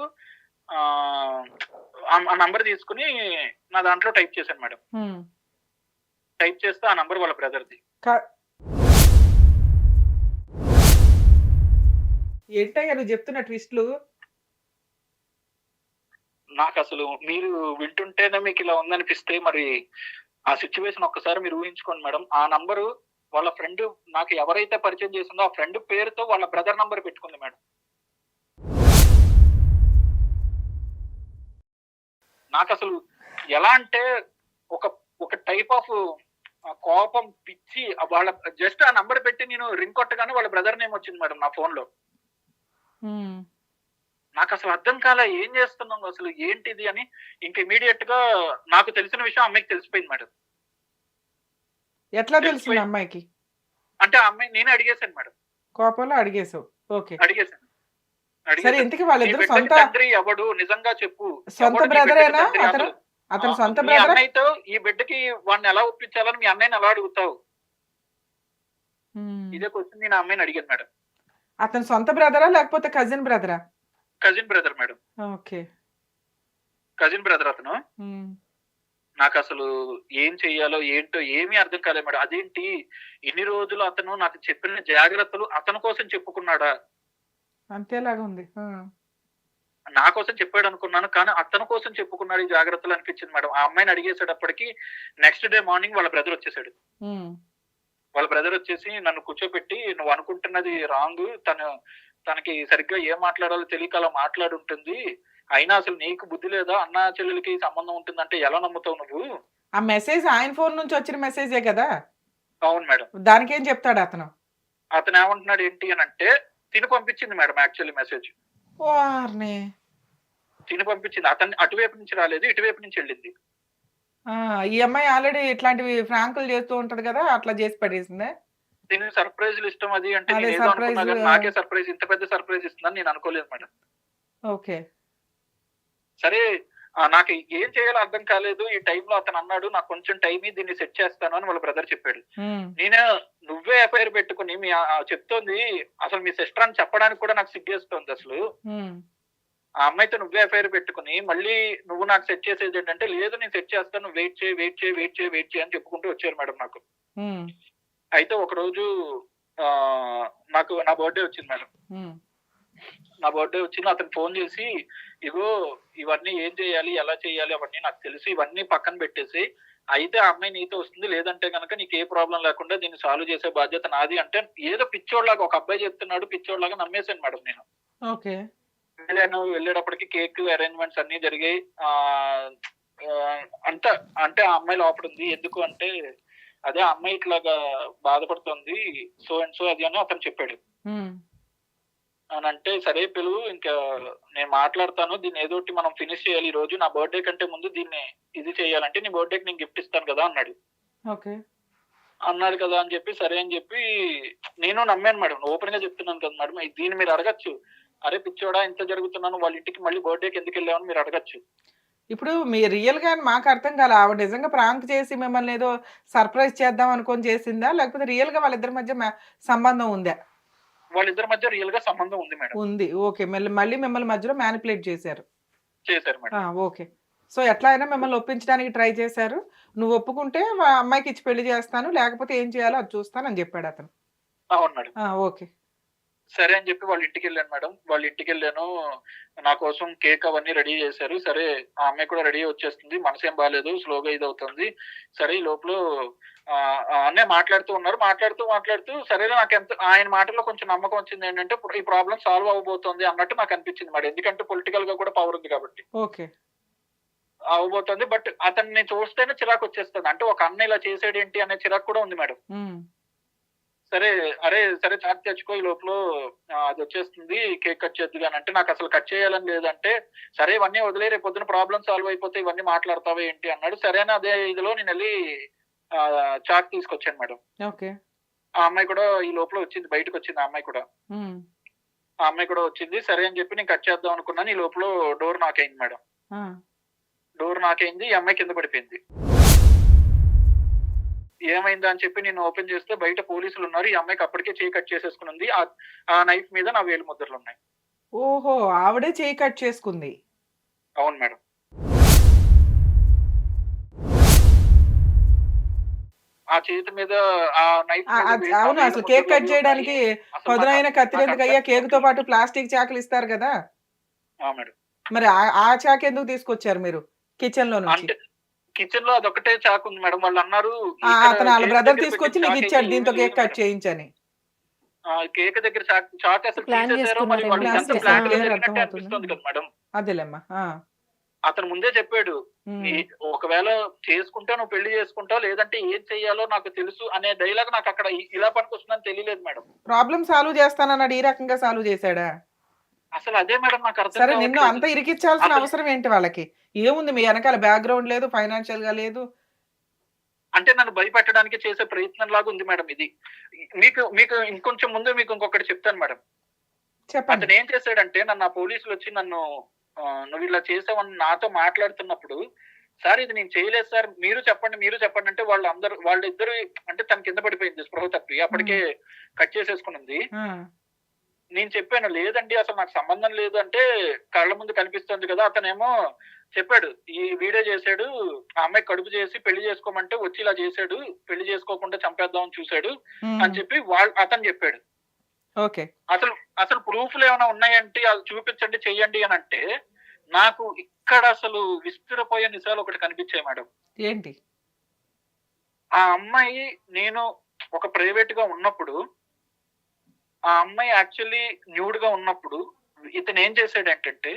ఆహ్, ఆ నంబర్ తీసుకొని నా దాంట్లో టైప్ చేశాను మేడం. హ్మ్. టైప్ చేస్తే ఆ నంబర్ వాళ్ళ బ్రదర్‌ది. క ఏంటయ్యా నువ్వు చెప్తున్న ట్విస్ట్‌లు? నాకసలు మీరు వింటుంటేనే మీకిలా ఉందనిపిస్తే మరి ఆ సిట్యుయేషన్ ఒక్కసారి మీరు ఊహించుకోండి మేడం. ఆ నంబరు వాళ్ళ ఫ్రెండ్ నాకు ఎవరైతే పరిచయం చేసిందో ఆ ఫ్రెండ్ పేరుతో వాళ్ళ బ్రదర్ నంబర్ పెట్టుకుంది మేడం. నాకసలు ఎలా అంటే ఒక ఒక టైప్ ఆఫ్ కోపం, పిచ్చి వాళ్ళ జస్ట్ ఆ నంబర్ పెట్టి నేను రింగ్ కొట్టగానే వాళ్ళ బ్రదర్ నేమ్ వచ్చింది మేడం నా ఫోన్‌లో. హ్మ్. నాకసలు అర్థం కాలా ఏం చేస్తున్నాం అసలు ఏంటిది అని. ఇంక ఇమ్మీడియేట్‌గా నాకు తెలిసిన విషయం అమ్మాయికి తెలిసిపోయింది మేడం. ఎట్లా తెలిసింది తెలిసిపోయి అమ్మాయికి? అంటే ఆ అమ్మాయిని నేనే అడిగేసాను మేడం. కోపంలో అడిగేసావు. ఓకే. అడిగేసాను. సరే అడిగేసాను. ఇంతకీ నీ వాళ్ళిద్దరు బిడ్డకి తండ్రి ఎవడు? నిజంగా చెప్పు. సొంత ఎవడు నీ బిడ్డకి బ్రదరేనా తండ్రి? అతను? అతని సొంత మీ బ్రదరా? అన్నయ్యతో ఈ బిడ్డకి వాడిని ఎలా ఒప్పించాలని మీ అన్నయ్యని ఎలా అడుగుతావు? హ్మ్. ఇదే క్వెషన్ నేను ఆ అమ్మాయిని అడిగాను మేడం. అతని సొంత బ్రదరా? లేకపోతే కజిన్ బ్రదరా? Cousin brother madam. Okay. Cousin brother అతను. హ్మ్. నాకసలు ఏం చెయ్యాలో ఏంటో ఏమీ అర్థం కాలేదు మేడం. అదేంటి ఇన్ని రోజులు అతను నాకు చెప్పిన జాగ్రత్తలు అతని కోసం చెప్పుకున్నాడా? అంతేలాగా ఉంది. ఆ! నా కోసం చెప్పాడు అనుకున్నాను. కానీ అతని కోసం చెప్పుకున్నాడు ఈ జాగ్రత్తలు అనిపించింది మేడం. ఆ అమ్మాయిని అడిగేసేటప్పటికి నెక్స్ట్ డే మార్నింగ్ వాళ్ళ బ్రదర్ వచ్చేసాడు. ఉమ్, వాళ్ళ బ్రదర్ వచ్చేసి నన్ను కూర్చోపెట్టి, "నువ్వు అనుకుంటున్నది రాంగ్. తనకి సరిగ్గా ఏం మాట్లాడాలో తెలియక అలా మాట్లాడుంటుంది. అయినా అసలు నీకు బుద్ధి లేదా? అన్నా చెల్లెలకి సంబంధం ఉంటుందంటే ఎలా నమ్ముతావు నువ్వు?" ఆ మెసేజ్ ఆయన ఫోన్ నుంచి వచ్చిన మెసేజే కదా, అవును మేడం. దానికేం చెప్తాడు అతను? అతను ఏమంటున్నాడు ఏంటి అని అంటే, తిని పంపించింది మేడం యాక్చువల్లీ మెసేజ్. వారిని. తిని పంపించింది. అతన్ని అటువైపు నుంచి రాలేదు, ఇటువైపు నుంచి వెళ్ళింది. ఆ, ఈ అమ్మాయి ఆల్రెడీ ఇట్లాంటివి ఫ్రాంకులు చేస్తూ ఉంటది కదా, అట్లా చేసి పడేసిందే. దీనికి సర్ప్రైజ్లు ఇష్టం అది అంటే అదే నేను ఏదో సర్ప్రైజ్. అనుకున్నా కానీ నాకే సర్ప్రైజ్, ఇంత పెద్ద సర్ప్రైజ్ ఇస్తుందని నేను అనుకోలేదు మేడం. ఓకే. సరే నాకు ఏం చేయాలో అర్థం కాలేదు. ఈ టైంలో అతను అన్నాడు, "నాకు కొంచెం టైం దీన్ని సెట్ చేస్తాను" అని వాళ్ళ బ్రదర్ చెప్పాడు. ఉమ్, నేను నువ్వే ఎఫ్ఐఆర్ పెట్టుకుని చెప్తోంది అసలు మీ సిస్టర్ అని చెప్పడానికి కూడా నాకు సిగ్గేస్తోంది అసలు. ఉమ్, ఆ అమ్మాయితో నువ్వే ఎఫ్ఐఆర్ పెట్టుకుని మళ్ళీ నువ్వు నాకు సెట్ చేసేది ఏంటంటే, "లేదు నేను సెట్ చేస్తాను, నువ్వు వెయిట్ చేయి వెయిట్ చేయి వెయిట్ చేయి వెయిట్ చేయి" అని చెప్పుకుంటూ వచ్చారు మేడం నాకు. ఉమ్, అయితే ఒకరోజు నాకు నా బర్త్డే వచ్చింది మేడం. ఉమ్, నా బర్త్డే వచ్చింది. అతను ఫోన్ చేసి, "ఇగో ఇవన్నీ ఏం చేయాలి, ఎలా చేయాలి అవన్నీ నాకు తెలుసు. ఇవన్నీ పక్కన పెట్టేసి అయితే ఆ అమ్మాయి నీతో వస్తుంది, లేదంటే కనుక నీకు ఏ ప్రాబ్లం లేకుండా దీన్ని సాల్వ్ చేసే బాధ్యత నాది" అంటే ఏదో పిచ్చోడ్లాగా ఒక అబ్బాయి చెప్తున్నాడు, పిచ్చోడ్లాగా నమ్మేశాను మేడం నేను. ఓకే. వెళ్ళేటప్పటికి కేక్ అరేంజ్మెంట్స్ అన్ని జరిగాయి. అంతా అంటే ఆ అమ్మాయి లోపల ఉంది. ఎందుకు అంటే, అదే ఆ అమ్మాయి ఇట్లాగా బాధపడుతుంది, సో అండ్ సో అది అని అతను చెప్పాడు. ఉమ్, అని అంటే, "సరే పిలువు, ఇంకా నేను మాట్లాడతాను, దీన్ని ఏదో ఒకటి మనం ఫినిష్ చేయాలి ఈ రోజు. నా బర్త్డే కంటే ముందు దీన్ని ఇది చేయాలంటే నీ బర్త్డేకి నేను గిఫ్ట్ ఇస్తాను కదా" అన్నాడు. ఓకే. అన్నాడు కదా అని చెప్పి సరే అని చెప్పి నేను నమ్మాను మేడం. ఓపెన్ గా చెప్తున్నాను కదా మేడం. దీన్ని మీరు అడగచ్చు, "అరే పిచ్చోడా ఇంత జరుగుతున్నాను, వాళ్ళ ఇంటికి మళ్ళీ బర్త్డేకి ఎందుకు వెళ్ళామని" మీరు అడగచ్చు. ఇప్పుడు మీ రియల్ గా మాకు అర్థం కాలే, ఆవిడ నిజంగా ప్రాంక్ చేసి మిమ్మల్ని ఏదో సర్ప్రైజ్ చేద్దాం అనుకొని చేసిందా, లేకపోతే రియల్ గా వాళ్ళిద్దరి మధ్య సంబంధం ఉందా? వాళ్ళిద్దరి మధ్య రియల్ గా సంబంధం ఉంది మేడం. ఉంది. ఓకే. మళ్ళీ మిమ్మల్ని మధ్యలో మ్యానిపులేట్ చేశారు. చేశారు మేడం. ఓకే. సో ఎట్లా అయినా మిమ్మల్ని ఒప్పించడానికి ట్రై చేశారు. నువ్వు ఒప్పుకుంటే అమ్మాయికి ఇచ్చి పెళ్లి చేస్తాను, లేకపోతే ఏం చేయాలో అది చూస్తాను అని చెప్పాడు అతను. అవును మేడం. ఓకే. సరే అని చెప్పి వాళ్ళ ఇంటికి వెళ్ళాను మేడం. వాళ్ళ ఇంటికి వెళ్ళాను. నా కోసం కేక్ అవన్నీ రెడీ చేశారు. సరే ఆ అమ్మాయి కూడా రెడీ వచ్చేస్తుంది, మనసేం బాగాలేదు, స్లోగా ఇది అవుతుంది. సరే ఈ లోపల అన్నీ మాట్లాడుతూ ఉన్నారు. మాట్లాడుతూ సరేలే, నాకు ఆయన మాటల్లో కొంచెం నమ్మకం వచ్చింది ఏంటంటే, ఈ ప్రాబ్లం సాల్వ్ అవ్వబోతోంది అన్నట్టు నాకు అనిపించింది మేడం. ఎందుకంటే పొలిటికల్ గా కూడా పవర్ ఉంది కాబట్టి. ఓకే. అవ్వబోతోంది. బట్ అతన్ని చూస్తేనే చిరాకు వచ్చేస్తుంది. అంటే ఒక అన్న ఇలా చేసాడేంటి అనే చిరాకు కూడా ఉంది మేడం. సరే సరే చాక్ తెచ్చుకో, ఈ లోపల అది వచ్చేస్తుంది, కేక్ కట్ చేద్దు అని అంటే, నాకు అసలు కట్ చేయాలని లేదంటే, "సరే ఇవన్నీ వదిలే, రేపు పొద్దున ప్రాబ్లం సాల్వ్ అయిపోతే ఇవన్నీ మాట్లాడతావా ఏంటి" అన్నాడు. సరే అని అదే ఇదిలో నేను వెళ్ళి చాక్ తీసుకొచ్చాను మేడం. ఓకే. ఆ అమ్మాయి కూడా ఈ లోపల వచ్చింది, బయటకు వచ్చింది ఆ అమ్మాయి కూడా. ఆ అమ్మాయి కూడా వచ్చింది. సరే అని చెప్పి నేను కట్ చేద్దాం అనుకున్నాను. ఈ లోపల డోర్ నాక్ అయింది మేడం. డోర్ నాక్ అయింది. ఈ అమ్మాయి కింద పడిపోయింది. ఏమైందా అని చెప్పి నేను ఓపెన్ చేస్తే బయట పోలీసులు ఉన్నారు. ఈ అమ్మాయికి అప్పటికే చేయి కట్ చేసేసుకుని ఉంది. ఆ నైఫ్ మీద నా వేలు ముద్రలు ఉన్నాయి. ఓహో, ఆవిడే చేయి కట్ చేసుకుంది. అవును మేడం. ఆ చేతి మీద ఆ నైఫ్ అవును, అసలు కేక్ కట్ చేయడానికి పదునైన కత్తిరి ఎందుకు అయ్యా? కేక్ తో పాటు ప్లాస్టిక్ చాకులు ఇస్తారు కదా మేడం. మరి ఆ చాకు ఎందుకు తీసుకొచ్చారు మీరు కిచెన్ లో నుంచి? అంటే కిచెన్ లో అదొకటే చాకు ఉంది మేడం. వాళ్ళు అన్నారు అతను వాళ్ళ బ్రదర్ తీసుకొచ్చి నీకు ఇచ్చాడు దీంతో కేక్ కట్ చేయించని. కేక్ దగ్గర చాక్ అసలు ప్లాన్ తీసేశారో మరి చేసుకున్నారు, వాళ్ళకి ఎంత ప్లాన్ ప్లాన్ చేశారు. జరిగినట్టే అనిపిస్తుంది కదా మేడం. అదేలేమ్మా. అతను ముందే చెప్పాడు, ఒకవేళ చేసుకుంటా నువ్వు పెళ్లి చేసుకుంటావు, లేదంటే ఏం చెయ్యాలో నాకు తెలుసు అనే డైలాగ్ నాకు అక్కడ ఇలా పనికొస్తుందని తెలియలేదు మేడం. ప్రాబ్లం సాల్వ్ చేస్తానన్నాడు, ఈ రకంగా సాల్వ్ చేశాడా? అసలు అదే మేడం నాకు అర్థం సరే, నిన్ను కావట్లేదు. అంత ఇరికించాల్సిన అవసరం ఏంటి వాళ్ళకి? ఏముంది, మీ వెనకాల బ్యాక్గ్రౌండ్ లేదు, ఫైనాన్షియల్ గా లేదు. అంటే నన్ను భయపెట్టడానికి చేసే ప్రయత్నం లాగా ఉంది మేడం ఇది. మీకు ఇంకొంచెం ముందు మీకు ఇంకొకటి చెప్తాను మేడం. చెప్పండి. అతను ఏం చేశాడంటే, నన్ను ఆ పోలీసులు వచ్చి నన్ను నువ్వు ఇలా చేసావని నాతో మాట్లాడుతున్నప్పుడు, "సార్ ఇది నేను చేయలేదు సార్, మీరు చెప్పండి" అంటే వాళ్ళిద్దరు అంటే తన కింద పడిపోయింది స్పృహ తప్పి, అప్పటికే కట్ చేసేసుకునింది. నేను చెప్పాను, "లేదండి అసలు నాకు సంబంధం లేదు" అంటే, కళ్ళ ముందు కనిపిస్తుంది కదా. అతనేమో చెప్పాడు, "ఈ వీడియో చేశాడు, ఆ అమ్మాయి కడుపు చేసి పెళ్లి చేసుకోమంటే వచ్చి ఇలా చేశాడు, పెళ్లి చేసుకోకుండా చంపేద్దామని చూశాడు" అని చెప్పి అతను చెప్పాడు. ఓకే. అసలు అసలు ప్రూఫ్లు ఏమైనా ఉన్నాయంటే అది చూపించండి, చెయ్యండి అని అంటే, నాకు ఇక్కడ అసలు విస్తురపోయే నిజాలు ఒకటి కనిపించాయి మేడం. ఏంటి? ఆ అమ్మాయి నేను ఒక ప్రైవేట్‌గా ఉన్నప్పుడు, ఆ అమ్మాయి యాక్చువల్లీ న్యూడ్‌గా ఉన్నప్పుడు ఇతను ఏం చేసాడంటంటే,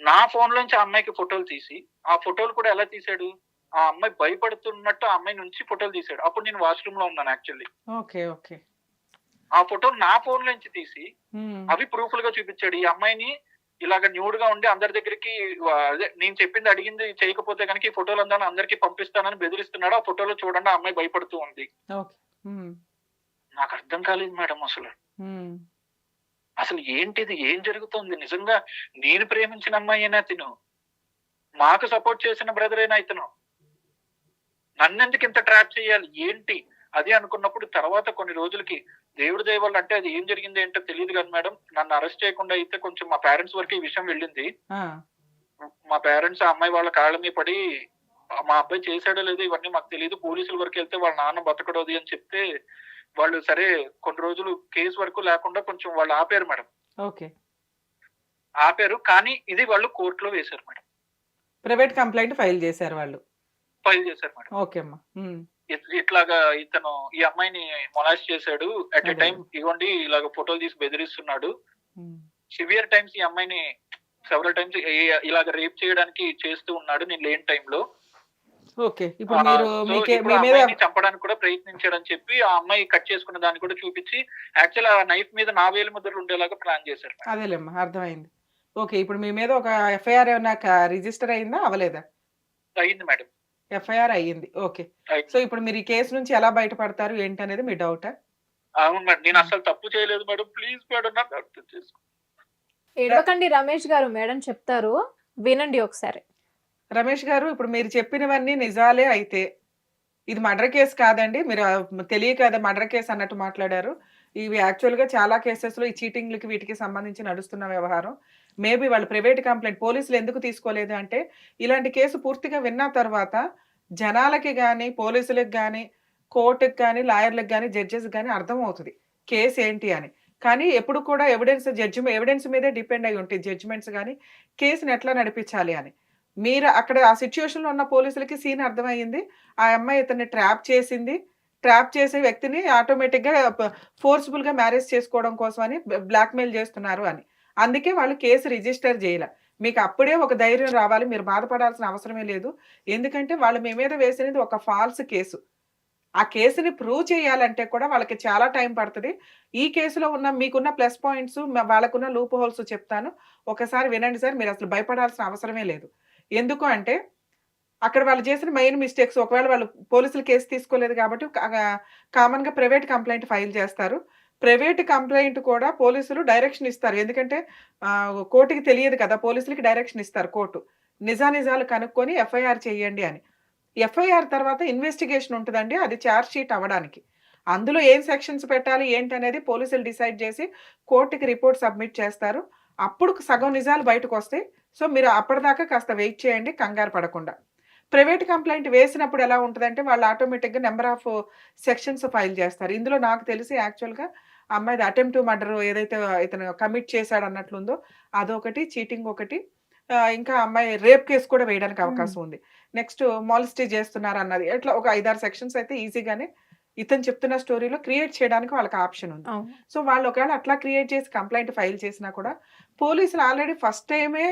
నా ఫోన్‌లోంచి ఆ అమ్మాయికి ఫోటోలు తీసి, ఆ ఫోటోలు కూడా ఎలా తీసాడు? ఆ అమ్మాయి భయపడుతున్నట్టు ఆ అమ్మాయి నుంచి ఫోటోలు తీసాడు. అప్పుడు నేను వాష్‌రూమ్‌లో ఉన్నాను యాక్చువల్లీ. ఓకే. ఓకే. ఆ ఫోటోలు నా ఫోన్‌లోంచి తీసి హ్మ్. అవి ప్రూఫ్‌లుగా చూపించాడు. ఈ అమ్మాయిని ఇలాగ న్యూడ్‌గా ఉండి అందరి దగ్గరికి అదే నేను చెప్పింది అడిగింది చేయకపోతే గనుక ఈ ఫోటోలందరిని అందరికి పంపిస్తానని బెదిరిస్తున్నాడు. ఆ ఫోటోలో చూడండి ఆ అమ్మాయి భయపడుతూ ఉంది. ఓకే. హ్మ్. నాకు అర్థం కాలేదు మేడం అసలు. హ్మ్. అసలు ఏంటిది? ఏం జరుగుతోంది? నిజంగా నేను ప్రేమించిన అమ్మాయేనా తిను? మాకు సపోర్ట్ చేసిన బ్రదరేనా ఇతను? నన్నెందుకు ఇంత ట్రాప్ చేయాలి? ఏంటి? అది అనుకున్నప్పుడు తర్వాత కొన్ని రోజులకి దేవుడి దయ వల్ల అంటే అది ఏం జరిగిందో ఏంటో తెలీదు గాని మేడం. నన్ను అరెస్ట్ చేయకుండా అయితే కొంచెం మా పేరెంట్స్ వరకు ఈ విషయం వెళ్ళింది. ఆ! మా పేరెంట్స్ ఆ అమ్మాయి వాళ్ళ కాళ్ళ మీద పడి మా అబ్బాయి చేసాడో లేదో ఇవన్నీ మాకు తెలీదు. పోలీసుల వరకెళ్తే వాళ్ళ నాన్న బతకడు అది అని చెప్తే, వాళ్ళు సరే కొన్ని రోజులు కేస్ వరకు లేకుండా కొంచెం వాళ్ళు ఆపారు మేడం. ఓకే. ఆపారు. కానీ ఇది వాళ్ళు కోర్ట్‌లో వేశారు మేడం. ప్రైవేట్ కంప్లెయింట్ ఫైల్ చేశారు వాళ్ళు. ఫైల్ చేశారు మేడం. ఓకే అమ్మా. హ్మ్. ఇట్లాగా ఇతను ఈ అమ్మాయిని మొలాస్ట్ చేసాడు. అట్ ఎ అదే. టైమ్ ఇగోండి ఇలాగ ఫోటోలు తీసి బెదిరిస్తున్నాడు. హ్మ్. సివియర్ టైమ్స్ ఈ అమ్మాయిని సెవెరల్ టైమ్స్ ఇలాగ రేప్ చేయడానికి చేస్తూ ఉన్నాడు నేను లేని టైంలో. ఓకే. ఇప్పుడు మీరు సో, మీకే ఇప్పుడు మీ ఆ మీద అమ్మాయిని చంపడానికి కూడా ప్రయత్నించాడని చెప్పి, ఆ అమ్మాయి కట్ చేసుకున్న దాన్ని కూడా చూపించి, యాక్చువల్ ఆ నైఫ్ మీద నా వేలి ముద్రలు ఉండేలాగా ప్లాన్ చేశారు మేడం. అదేలేమ్మా అర్థమైంది. ఓకే. ఇప్పుడు మీ మీద ఒక ఎఫ్ఐఆర్ ఏమన్నా రిజిస్టర్ అయిందా? అవ్వలేదా? అయింది మేడం. ఎఫ్ఐఆర్ అయ్యింది. ఓకే. సో, అయింది. ఇప్పుడు మీరు ఈ కేసు నుంచి ఎలా బయటపడతారు ఏంటనేది మీ డౌటా? అవును మేడం. నేను హ్మ్. అస్సలు తప్పు చేయలేదు మేడం. ప్లీజ్ మేడం నన్ను అర్థం చేసుకో. ఏడవకండి రమేష్ గారు, మేడం చెప్తారు. వినండి ఒకసారి. రమేష్ గారు ఇప్పుడు మీరు చెప్పినవన్నీ నిజాలే అయితే, ఇది మర్డర్ కేస్ కాదండి. మీరు తెలియక ఏదో మర్డర్ కేస్ అన్నట్టు మాట్లాడారు. ఇవి యాక్చువల్‌గా చాలా కేసెస్‌లో ఈ చీటింగ్‌లకి వీటికి సంబంధించి నడుస్తున్న వ్యవహారం. మేబీ వాళ్ళు ప్రైవేట్ కంప్లెయింట్ పోలీసులు ఎందుకు తీసుకోలేదు అంటే, ఇలాంటి కేసు పూర్తిగా విన్న తర్వాత జనాలకి గాని, పోలీసులకి గాని, కోర్ట్‌కి గాని, లాయర్‌లకి గాని, జడ్జెస్‌కి గాని అర్థమవుతది. కేస్ ఏంటి అని. కానీ ఎప్పుడు కూడా ఎవిడెన్స్ మీదే డిపెండ్ అయ్యి ఉంటాయి జడ్జిమెంట్స్ గాని, కేస్‌ని ఎట్లా నడిపించాలి అని. మీరు అక్కడ ఆ సిట్యుయేషన్‌లో ఉన్న పోలీసులకి సీన్ అర్థమయ్యింది. ఆ అమ్మాయి ఇతన్ని ట్రాప్ చేసింది. ట్రాప్ చేసే వ్యక్తిని ఆటోమేటిక్‌గా ఫోర్స్‌బుల్‌గా మ్యారేజ్ చేసుకోవడం కోసమని బ్లాక్‌మెయిల్ చేస్తున్నారు అని. అందుకే వాళ్ళు కేస్ రిజిస్టర్ జేయల. మీకు అప్పుడే ఒక ధైర్యం రావాలి. మీరు బాధపడాల్సిన అవసరమే లేదు. ఎందుకంటే వాళ్ళు మీ మీద వేసినది ఒక ఫాల్స్ కేసు. ఆ కేసుని ప్రూవ్ చేయాలంటే కూడా వాళ్ళకి చాలా టైం పడతది. ఈ కేసులో ఉన్న మీకున్న ప్లస్ పాయింట్స్ వాళ్ళకున్న లూప్ హోల్స్ చెప్తాను. ఒకసారి వినండి సార్. మీరసలు భయపడాల్సిన అవసరమే లేదు. ఎందుకు అంటే అక్కడ వాళ్ళు చేసిన మెయిన్ మిస్టేక్స్ ఒకవేళ వాళ్ళు పోలీసులు కేసు తీసుకోలేదు కాబట్టి కామన్‌గా ప్రైవేట్ కంప్లెయింట్ ఫైల్ చేస్తారు. ప్రైవేట్ కంప్లెయింట్ కూడా పోలీసులు డైరెక్షన్ ఇస్తారు. ఎందుకంటే కోర్ట్‌కి తెలియదు కదా! పోలీసులకి డైరెక్షన్ ఇస్తారు కోర్టు. నిజానిజాలు కనుక్కొని ఎఫ్ఐఆర్ చేయండి అని. ఎఫ్ఐఆర్ తర్వాత ఇన్వెస్టిగేషన్ ఉంటదండి. అది చార్జ్ షీట్ అవ్వడానికి. అందులో ఏం సెక్షన్స్ పెట్టాలి ఏంటనేది పోలీసులు డిసైడ్ చేసి కోర్ట్‌కి రిపోర్ట్ సబ్మిట్ చేస్తారు. అప్పుడు సగం నిజాలు బయటకొస్తాయి. సో, మీరు అప్పటిదాకా కాస్త వెయిట్ చేయండి కంగారు పడకుండా. ప్రైవేట్ కంప్లెయింట్ వేసినప్పుడు ఎలా ఉంటదంటే, వాళ్ళు ఆటోమేటిక్‌గా నంబర్ ఆఫ్ సెక్షన్స్ ఫైల్ చేస్తారు. ఇందులో నాకు తెలిసి యాక్చువల్‌గా ఆ అమ్మాయిది అటెంప్ట్ టు మర్డర్ ఏదైతే ఇతను కమిట్ చేశాడన్నట్లుందో అదొకటి, చీటింగ్ ఒకటి. ఇంకా ఆ అమ్మాయి రేప్ కేస్ కూడా వేయడానికి హ్మ్. అవకాశం ఉంది. నెక్స్ట్ మాలిస్టీ చేస్తున్నారన్నది. ఇట్లా ఒక 5, 6 సెక్షన్స్ అయితే ఈజీగానే ఇతను చెప్తున్న స్టోరీలో క్రియేట్ చేయడానికి వాళ్ళకి ఆప్షన్ ఉంది. అవును. సో, వాళ్ళు ఒకవేళ అట్లా క్రియేట్ చేసి కంప్లెయింట్ ఫైల్ చేసినా కూడా పోలీసులు ఆల్రెడీ ఫస్ట్ టైమే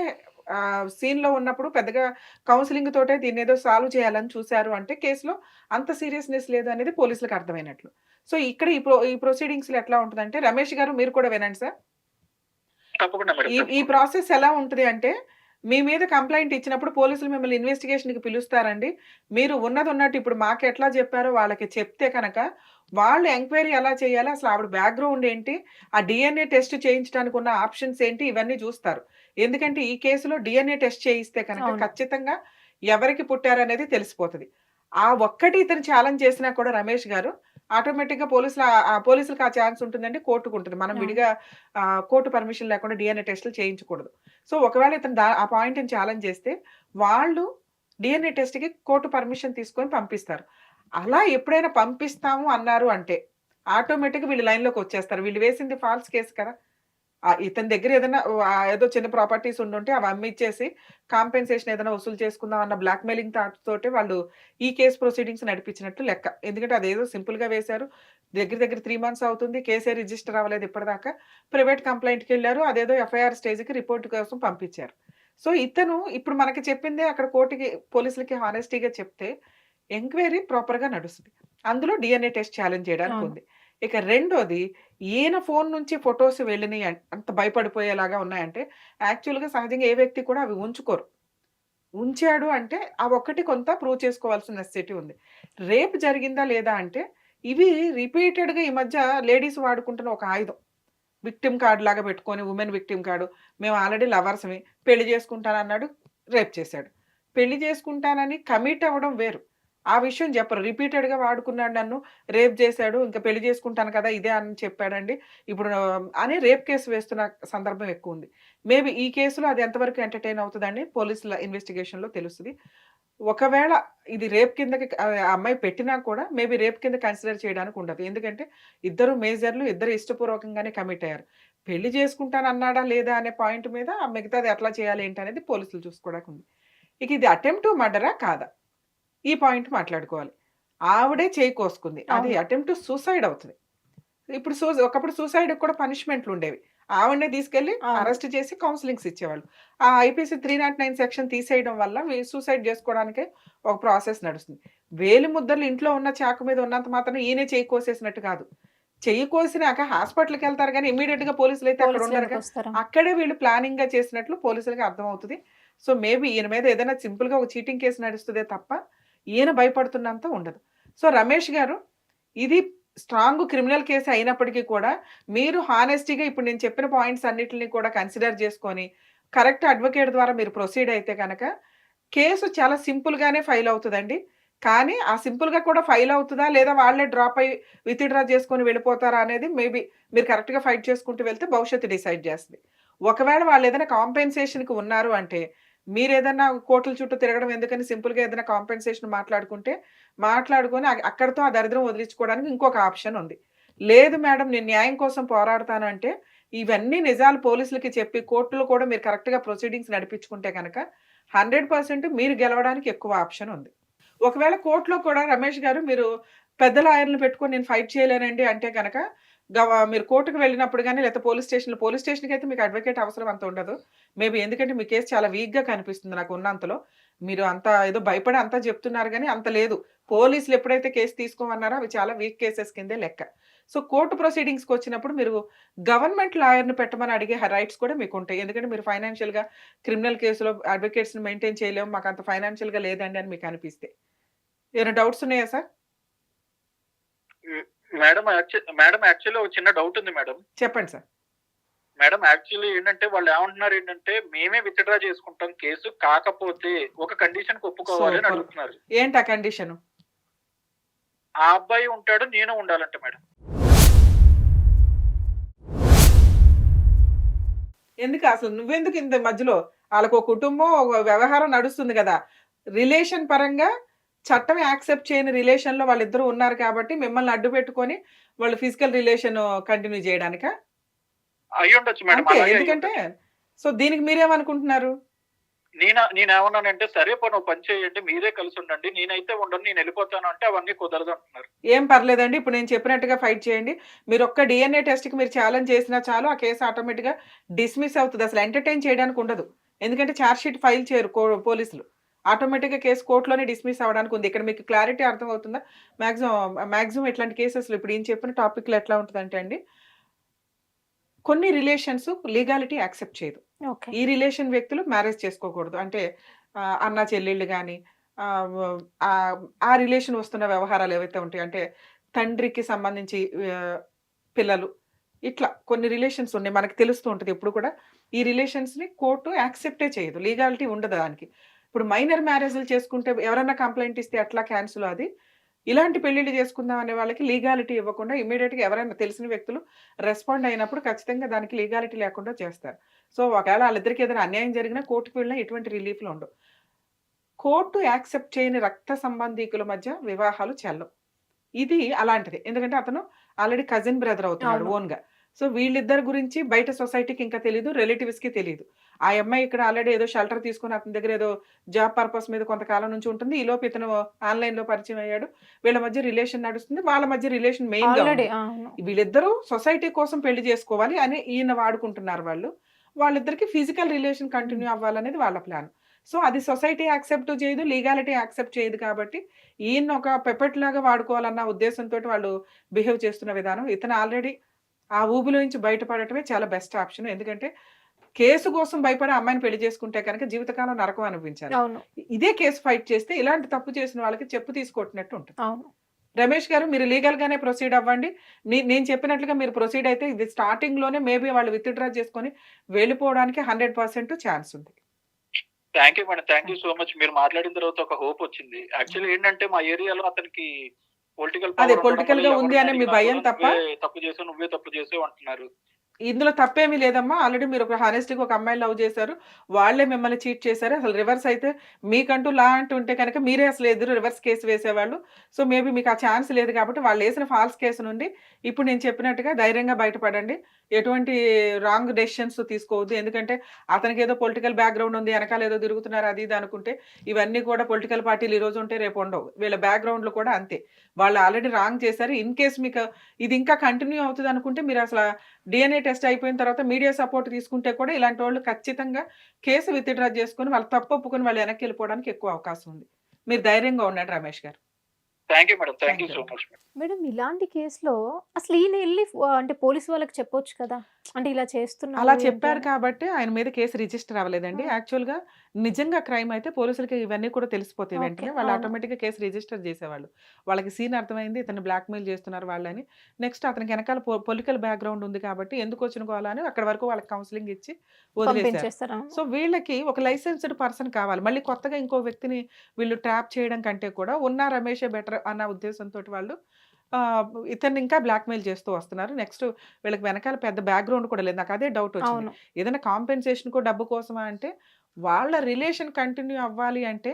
సీన్‌లో ఉన్నప్పుడు పెద్దగా కౌన్సెలింగ్ తోటే దీన్నేదో సాల్వ్ చేయాలని చూసారు అంటే కేస్‌లో అంత సీరియస్‌నెస్ లేదు అనేది పోలీసులకు అర్థమైనట్లు. సో, ఇక్కడ ఈ ప్రొసీడింగ్స్‌లో ఎట్లా ఉంటదంటే రమేష్ గారు మీరు కూడా వినండి సార్. తప్పకుండా మేడం. ఈ ఈ తప్పకుండా. ప్రాసెస్ ఎలా ఉంటది అంటే, మీ మీద కంప్లెయింట్ ఇచ్చినప్పుడు పోలీసులు మిమ్మల్ని ఇన్వెస్టిగేషన్‌కి పిలుస్తారండి. మీరు ఉన్నదున్నట్టు ఇప్పుడు మాకెట్లా చెప్పారో వాళ్ళకి చెప్తే కనక, వాళ్ళు ఎంక్వైరీ ఎలా చేయాలి? అసలు ఆవిడ బ్యాక్‌గ్రౌండ్ ఏంటి? ఆ డీఎన్ఏ టెస్ట్ చేయించడానికి ఉన్న ఆప్షన్స్ ఏంటి? ఇవన్నీ చూస్తారు. ఎందుకంటే ఈ కేసులో డీఎన్ఏ టెస్ట్ చేయిస్తే కనుక అవును. ఖచ్చితంగా ఎవరికి పుట్టారనేది తెలిసిపోతది. ఆ ఒక్కటి ఇతను ఛాలెంజ్ చేసినా కూడా రమేష్ గారు ఆటోమేటిక్‌గా పోలీసులకి ఆ ఛాన్స్ ఉంటుందండి. కోర్టుకుంటది. మనం అవును. విడిగా కోర్ట్ పర్మిషన్ లేకుండా డీఎన్ఏ టెస్టులు చేయించకూడదు. సో, ఒకవేళ ఇతను ఆ పాయింట్‌ని ఛాలెంజ్ చేస్తే, వాళ్ళు డీఎన్ఏ టెస్ట్‌కి కోర్ట్ పర్మిషన్ తీసుకొని పంపిస్తారు. అలా ఎప్పుడైనా పంపిస్తాము అన్నారు అంటే, ఆటోమేటిక్గా వీళ్ళు లైన్లోకి వచ్చేస్తారు. వీళ్ళు వేసింది ఫాల్స్ కేసు కదా. ఇతని దగ్గర ఏదైనా ఏదో చిన్న ప్రాపర్టీస్ ఉండుంటే అవి అమ్మిచ్చేసి కాంపెన్సేషన్ ఏదైనా వసూలు చేసుకుందాం అన్న బ్లాక్‌మెయిలింగ్ థాట్ తోటే వాళ్ళు ఈ కేస్ ప్రొసీడింగ్స్ నడిపించినట్టు లెక్క. ఎందుకంటే అదేదో సింపుల్‌గా వేశారు. దగ్గర దగ్గర 3 మంత్స్ అవుతుంది. కేసే రిజిస్టర్ అవ్వలేదు ఇప్పటిదాకా. ప్రైవేట్ కంప్లెయింట్‌కెళ్లారు. అదేదో ఎఫ్ఐఆర్ స్టేజ్‌కి రిపోర్ట్ కోసం పంపించారు. సో, ఇతను ఇప్పుడు మనకి చెప్పిందే అక్కడ కోర్ట్‌కి పోలీసులకి హానెస్టీగా చెప్తే ఎంక్వైరీ ప్రాపర్‌గా నడుస్తది. అందులో డీఎన్ఏ టెస్ట్ ఛాలెంజ్ చేయడానికి అవును. ఉంది. ఇక రెండోది ఈయన ఫోను నుంచి ఫోటోస్ వెళ్ళినయి అంత భయపడిపోయేలాగా ఉన్నాయంటే, యాక్చువల్‌గా సహజంగా ఏ వ్యక్తి కూడా అవి ఉంచుకోరు. ఉంచాడు అంటే ఆ ఒక్కటి కొంత ప్రూవ్ చేసుకోవాల్సిన నెసెసిటీ ఉంది. రేప్ జరిగిందా లేదా అంటే, ఇవి రిపీటెడ్‌గా ఈ మధ్య లేడీస్ వాడుకుంటున్న ఒక ఆయుధం. విక్టిమ్ కార్డ్ లాగా పెట్టుకొని వుమెన్ విక్టిమ్ కార్డ్. మేము ఆల్రెడీ లవర్స్‌మి. పెళ్లి చేసుకుంటానన్నాడు. రేప్ చేశాడు. పెళ్లి చేసుకుంటానని కమిట్ అవ్వడం వేరు. ఆ విషయం చెప్పరు. రిపీటెడ్‌గా వాడుకున్నాడు నన్ను. రేప్ చేశాడు. ఇంక పెళ్లి చేసుకుంటాను కదా! ఇదే అని చెప్పాడండి. ఇప్పుడు అని రేప్ కేస్ వేస్తున్న సందర్భం ఎక్కువుంది. మేబీ ఈ కేసులో అది ఎంతవరకు ఎంటర్‌టైన్ అవుతదని పోలీసుల ఇన్వెస్టిగేషన్‌లో తెలుస్తది. ఒకవేళ ఇది రేప్ కిందకి ఆ అమ్మాయి పెట్టినా కూడా మేబీ రేప్ కింద కన్సిడర్ చేయడానికి ఉండదు. ఎందుకంటే ఇద్దరు మేజర్‌లు ఇద్దరు ఇష్టపూర్వకంగానే కమిట్ అయ్యారు. పెళ్లి చేసుకుంటానన్నాడా లేదా అనే పాయింట్ మీద మిగతాది ఎట్లా చేయాలి ఏంటి అనేది పోలీసులు చూసుకోవడానికి ఉంది. ఇక ఇది అటెంప్ట్ టు మర్డరా? కాదా? ఈ పాయింట్ మాట్లాడుకోవాలి. ఆవిడే చేయి కోసుకుంది. అది అవును. అటెంప్ట్ టు సూసైడ్ అవుతది. ఇప్పుడు ఒకప్పుడు సూసైడ్‌కి కూడా పనిష్మెంట్‌లుండేవి. ఆవిడనే తీసుకెళ్ళి అవును. అరెస్ట్ చేసి కౌన్సెలింగ్స్ ఇచ్చేవాళ్ళు. ఆ ఐపీసీ 309 సెక్షన్ తీసేయడం వల్ల సూసైడ్ చేసుకోవడానికే ఒక ప్రాసెస్ నడుస్తుంది. వేలి ముద్దలు ఇంట్లో ఉన్న చాకు మీద ఉన్నంత మాత్రాన ఈయనే చెయ్యి కోసేసినట్టు కాదు. చెయ్యి కోసినాక హాస్పిటల్‌కెళ్తారు గానీ ఇమ్మీడియేట్‌గా పోలీసులైతే అక్కడ ఉండరుగా. పోలీసులెందుకొస్తారు? అక్కడే వీళ్ళు ప్లానింగ్‌గా చేసినట్లు పోలీసులకి అర్థమవుతది. సో, మేబీ ఈయన మీద ఏదైనా సింపుల్‌గా ఒక చీటింగ్ కేస్ నడుస్తదే తప్ప, ఈయన భయపడుతున్నంత ఉండదు. సో, రమేష్ గారు ఇది స్ట్రాంగ్ క్రిమినల్ కేస్ అయినప్పటికీ కూడా, మీరు హానెస్టీగా ఇప్పుడు నేను చెప్పిన పాయింట్స్ అన్నిటిని కూడా కన్సిడర్ చేసుకొని, కరెక్ట్ అడ్వకేట్ ద్వారా మీరు ప్రొసీడ్ అయితే గనక, కేసు చాలా సింపుల్‌గానే ఫైల్ అవుతదండి. కానీ, ఆ సింపుల్‌గా కూడా ఫైల్ అవుతదా? లేదా వాళ్ళే డ్రాప్ అయ్యి విత్‌డ్రా చేసుకొని వెళ్ళిపోతారా? అనేది మేబీ మీరు కరెక్ట్‌గా ఫైట్ చేసుకుంటూ వెళ్తే భవిష్యత్తు డిసైడ్ చేస్తది. ఒకవేళ వాళ్ళేదైనా కాంపెన్సేషన్‌కి ఉన్నారు అంటే, మీరేదన్నా కోర్టుల చుట్టూ తిరగడం ఎందుకని సింపుల్‌గా ఏదైనా కాంపెన్సేషన్ మాట్లాడుకుంటే, మాట్లాడుకొని అక్కడితో ఆ దరిద్రం వదిలించుకోవడానికి ఇంకొక ఆప్షన్ ఉంది. లేదు మేడం నేను న్యాయం కోసం పోరాడతాను అంటే, ఇవన్నీ నిజాలు పోలీసులకి చెప్పి కోర్టులో కూడా మీరు కరెక్ట్‌గా ప్రొసీడింగ్స్ నడిపించుకుంటే గనక 100% మీరు గెలవడానికి ఎక్కువ ఆప్షన్ ఉంది. ఒకవేళ కోర్ట్‌లో కూడా రమేష్ గారు మీరు పెద్ద లాయర్‌లని పెట్టుకొని నేను ఫైట్ చేయలేనండి అంటే గనక, మీరు కోర్ట్‌కి వెళ్ళినప్పుడు గాని లేకపోతే పోలీస్ స్టేషన్‌కైతే మీకు అడ్వకేట్ అవసరం అంత ఉండదు. మేబీ ఎందుకంటే మీ కేస్ చాలా వీక్‌గా కనిపిస్తుంది నాకు ఉన్నంతలో. మీరు అంత ఏదో భయపడి అంతా చెప్తున్నారు గానీ అంత లేదు. పోలీసులు ఎప్పుడైతే కేస్ తీసుకోమన్నారో అవి చాలా వీక్ కేసెస్ కిందే లెక్క. సో, కోర్ట్ ప్రొసీడింగ్స్‌కొచ్చినప్పుడు మీరు గవర్నమెంట్ లాయర్‌ని పెట్టమని అడిగే రైట్స్ కూడా మీకుంటాయి. ఎందుకంటే మీరు ఫైనాన్షియల్‌గా క్రిమినల్ కేస్‌లో అడ్వకేట్స్‌ని మెయింటైన్ చేయలేము. మాకంత ఫైనాన్షియల్‌గా లేదండి అని మీకు అనిపిస్తే. ఏమైనా డౌట్స్ ఉన్నాయా సార్? హ్మ్. మేడం యాక్చువల్లీ ఒక చిన్న డౌట్ ఉంది మేడం. చెప్పండి సార్. మేడం యాక్చువల్లీ ఏంటంటే వాళ్ళేమంటున్నారు ఏంటంటే, మేమే విత్‌డ్రా చేసుకుంటాం కేసు. కాకపోతే ఒక కండిషన్‌కి ఒప్పుకోవాలి అని సూపర్. అడుగుతున్నారు. ఏంటి ఆ కండిషను? ఆ అబ్బాయి ఉంటాడు. నేను ఉండాలంట మేడం. ఎందుకు అసలు నువ్వెందుకు ఇంత మధ్యలో? ఆళ్ళకో కుటుంబం, ఒక వ్యవహారం నడుస్తుంది గదా! రిలేషన్ పరంగా చట్టం యాక్సెప్ట్ చేయని రిలేషన్‌లో వాళ్ళిద్దరూ ఉన్నారు కాబట్టి మిమ్మల్ని అడ్డు పెట్టుకొని వాళ్ళు ఫిజికల్ రిలేషన్ కంటిన్యూ జేయడానికా? అయ్యుండొచ్చు మేడం. అంతే. అలాగే ఎందుకంటే అయ్యుండొచ్చు. సో, దీనికి మీరేమనుకుంటున్నారు? నేనేమన్నానంటే, సరే పోనీ ఓ పని చేయండి. మీరే కలిసుండండి. నేనైతే ఉండను. నేనెళ్ళిపోతాను అంటే అవన్నీ కుదరదంటున్నారు. ఏం పర్లేదండి. ఇప్పుడు నేను చెప్పినట్టుగా ఫైట్ చేయండి. మీరొక్క డీఎన్ఏ టెస్ట్‌కి మీరు ఛాలెంజ్ చేసినా చాలు ఆ కేస్ ఆటోమేటిక్‌గా డిస్మిస్ అవుతది. అసలు ఎంటర్‌టైన్ చేయడానికి ఉండదు. ఎందుకంటే చార్జ్ షీట్ ఫైల్ చేయరు పోలీసులు. ఆటోమేటిక్‌గా కేస్ కోర్ట్‌లోనే డిస్మిస్ అవ్వడానికి ఉంది. ఇక్కడ మీకు క్లారిటీ అర్థమవుతుందా? మాక్సిమం ఇట్లాంటి కేసెస్‌లో ఇప్పుడు ఈయన చెప్పిన టాపిక్‌లో ఎట్లా ఉంటదంటే అండి, కొన్ని రిలేషన్స్ లీగాలిటీ యాక్సెప్ట్ చేయదు. ఓకే. ఈ రిలేషన్ వ్యక్తులు మ్యారేజ్ చేసుకోకూడదు. అంటే అన్న చెల్లెళ్ళు గాని ఆ రిలేషన్ వస్తున్న వ్యవహారాలు ఏవైతే ఉంటాయో అంటే తండ్రికి సంబంధించి ఆహ్, పిల్లలు ఇట్లా కొన్ని రిలేషన్స్ ఉన్నాయి. మనకు తెలుస్తూ ఉంటది ఎప్పుడు కూడా. ఈ రిలేషన్స్‌ని కోర్టు యాక్సెప్టే చేయదు. లీగాలిటీ ఉండదు దానికి. ఇప్పుడు మైనర్ మ్యారేజ్‌లు చేసుకుంటే ఎవరన్నా కంప్లెయింట్ ఇస్తే ఎట్లా క్యాన్సిల్ అది. ఇలాంటి పెళ్ళిళ్ళు చేసుకుందాం అనే వాళ్ళకి లీగాలిటీ ఇవ్వకుండా ఇమ్మీడియేట్‌గా ఎవరైనా తెలిసిన వ్యక్తులు రెస్పాండ్ అయినప్పుడు ఖచ్చితంగా దానికి లీగాలిటీ లేకుండా చేస్తారు. సో, ఒకవేళ ఆళ్ళిద్దరికి ఏదైనా అన్యాయం జరిగినా కోర్ట్‌కి వెళ్ళినా ఎటువంటి రిలీఫ్‌లు ఉండవు. కోర్టు యాక్సెప్ట్ చేయని రక్త సంబంధీకుల మధ్య వివాహాలు చెల్లవు. ఇది అలాంటిదే. ఎందుకంటే అతను ఆల్రెడీ కజిన్ బ్రదర్ అవుతున్నాడు అవును. ఓన్గా. సో వీళ్ళిద్దరి గురించి బయట సొసైటీకి ఇంకా తెలీదు, రిలేటివ్స్‌కి తెలీదు. ఆ అమ్మాయి ఇక్కడ ఆల్రెడీ ఏదో షెల్టర్ తీసుకొని అతని దగ్గర ఏదో జాబ్ పర్పస్ మీద కొంతకాలం నుంచి ఉంటుంది. ఈలోపు ఇతను ఆన్‌లైన్‌లో పరిచయం అయ్యాడు. వీళ్ళ మధ్య రిలేషన్ నడుస్తుంది. వాళ్ళ మధ్య రిలేషన్ మెయిన్‌గా ఆల్రెడీ ఉంది. అవును. వీళ్ళిద్దరూ సొసైటీ కోసం పెళ్లి చేసుకోవాలి అని ఈయన వాడుకుంటున్నారు వాళ్ళు. వాళ్ళిద్దరికీ ఫిజికల్ రిలేషన్ కంటిన్యూ అవ్వాలనేది వాళ్ళ ప్లాన్. సో అది సొసైటీ యాక్సెప్ట్ చేయదు, లీగాలిటీ యాక్సెప్ట్ చేయదు కాబట్టి ఈయన్ని ఒక పెపెట్ లాగా వాడుకోవాలన్న ఉద్దేశంతోటి వాళ్ళు బిహేవ్ చేస్తున్న విధానం. ఇతను ఆల్రెడీ ఆ ఊబిలో నుంచి బయటపడటమే చాలా బెస్ట్ ఆప్షన్. ఎందుకంటే కేసు కోసం భయపడి ఆ అమ్మాయిని పెళ్లి చేసుకుంటే కనుక జీవితకాలం నరకం అనిపించాలి. అవును. ఇదే కేసు ఫైట్ చేస్తే ఇలాంటి తప్పు చేసిన వాళ్ళకి చెప్పు తీసుకొట్టినట్టు ఉంటుంది. అవును. రమేష్ గారు మీరు లీగల్‌గానే ప్రొసీడ్ అవ్వండి. నేను చెప్పినట్లుగా మీరు ప్రొసీడ్ అయితే ఇది స్టార్టింగ్‌లోనే మేబీ వాళ్ళు విత్‌డ్రా చేసుకొని వెళ్ళిపోవడానికి 100% ఛాన్స్ ఉంది. Thank you madam. Thank you so much. మీరు మాట్లాడిన తర్వాత ఒక హోప్ వచ్చింది. యాక్చువల్లీ ఏంటంటే మా ఏరియాలో అతనికి పొలిటికల్ అదే పవర్ ఉండడం పొలిటికల్‌గా వల్ల ఉంది ఎవరిని అనే మీ అడిగినా భయం కూడా తప్ప నువ్వే తప్పు చేసావు, నువ్వే తప్పు చేసావు అంటున్నారు. ఇందులో తప్పేమీ లేదమ్మా. ఆల్రెడీ మీరు ఒక హానెస్ట్‌గా ఒక అమ్మాయిని లవ్ చేశారు. వాళ్ళే మిమ్మల్ని చీట్ చేశారు. అసలు రివర్స్ అయితే మీకంటూ లా అంటూ ఉంటే కనుక మీరే అసలు ఎదురు రివర్స్ కేస్ వేసేవాళ్ళు. సో, మేబీ మీకు ఆ ఛాన్స్ లేదు కాబట్టి వాళ్ళేసిన ఫాల్స్ కేసు నుండి ఇప్పుడు నేను చెప్పినట్టుగా ధైర్యంగా బయటపడండి. ఎటువంటి రాంగ్ డెసిషన్స్ తీసుకోవద్దు. ఎందుకంటే అతనికేదో పొలిటికల్ బ్యాక్‌గ్రౌండ్ ఉంది. ఎనకాల ఏదో తిరుగుతున్నారు అది ఇది అనుకుంటే ఇవన్నీ కూడా పొలిటికల్ పార్టీలు ఈరోజు ఉంటే రేపు ఉండవు. వీళ్ళ బ్యాక్‌గ్రౌండ్‌లు కూడా అంతే. వాళ్ళు ఆల్రెడీ రాంగ్ చేశారు. ఇన్ కేస్ మీకు ఇది ఇంకా కంటిన్యూ అవుతది అనుకుంటే మీరు అసల డీఎన్ఏ టెస్ట్ అయిపోయిన తర్వాత మీడియా సపోర్ట్ తీసుకుంటే కూడా ఇలాంటోళ్ళు ఖచ్చితంగా కేసు విత్‌డ్రా చేసుకొని వాళ్ళు తప్పు ఒప్పుకొని వాళ్ళు వెనక్కెళ్ళిపోవడానికి ఎక్కువ అవకాశం ఉంది. మీరు ధైర్యంగా ఉండండి రమేష్ గారు. Thank you madam. Thank thank you you so అండి. Much madam. మేడం ఇలాంటి కేసులో అసలు ఈయన ఎళ్లి అంటే పోలీసు వాళ్ళకి చెప్పొచ్చు కదా! అంటే ఇలా చేస్తున్నారు అలా ఏంటి చెప్పారు అని. కాబట్టి ఆయన మీద కేసు రిజిస్టర్ అవ్వలేదండి. హ్మ్. యాక్చువల్‌గా నిజంగా క్రైమ్ అయితే పోలీసులకి ఇవన్నీ కూడా తెలిసిపోతాయి ఓకే. వెంటనే. వాళ్ళు అవును. ఆటోమేటిక్‌గా కేసు రిజిస్టర్ చేసేవాళ్ళు. వాళ్ళకి సీన్ అర్థమైంది ఇతన్ని బ్లాక్‌మెయిల్ చేస్తున్నారు వాళ్ళని. నెక్స్ట్ అతనికి వెనకాల పొలిటికల్ బ్యాక్‌గ్రౌండ్ ఉంది కాబట్టి ఎందుకొచ్చిన గోల అని అక్కడి వరకు వాళ్ళకి కౌన్సెలింగ్ ఇచ్చి వదిలేసారు. పంపించేస్తారు. అవును. సో, వీళ్ళకి ఒక లైసెన్స్‌డ్ పర్సన్ కావాలి. మళ్ళీ కొత్తగా ఇంకో వ్యక్తిని వీళ్ళు ట్రాప్ చేయడం కంటే కూడా ఉన్న రమేషే బెటర్ అన్న ఉద్దేశంతోటి వాళ్ళు ఇతన్ని ఇంకా బ్లాక్‌మెయిల్ చేస్తూ వస్తున్నారు. నెక్స్ట్ వీళ్ళకి వెనకాల పెద్ద బ్యాక్‌గ్రౌండ్ కూడా లేదు. నాకు అదే డౌట్ వచ్చింది. అవును. ఏదైనా కాంపెన్సేషన్‌కో, డబ్బు కోసమా అంటే వాళ్ళ రిలేషన్ కంటిన్యూ అవ్వాలి అంటే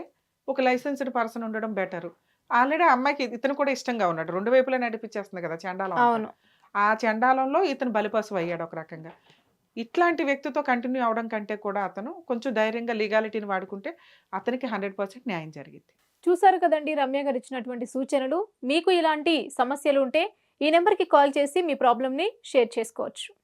ఒక లైసెన్స్‌డ్ పర్సన్ ఉండడం బెటరు. ఆల్రెడీ ఆ అమ్మాయికి ఇతను కూడా ఇష్టంగా ఉన్నాడు. 2 వైపులా నడిపించేస్తుంది కదా! చెండాలం అంతా. అవును. ఆ చెండాలంలో ఇతను బలిపశువు అయ్యాడు ఒక రకంగా. ఇట్లాంటి వ్యక్తితో కంటిన్యూ అవ్వడం కంటే కూడా అతను కొంచెం ధైర్యంగా లీగాలిటీని వాడుకుంటే అతనికి 100% న్యాయం జరిగిద్ది. చూసారు కదండీ రమ్య గారు ఇచ్చినటువంటి సూచనలు. మీకు ఇలాంటి సమస్యలు ఉంటే ఈ నంబర్‌కి కాల్ చేసి మీ ప్రాబ్లమ్‌ని షేర్ చేసుకోవచ్చు.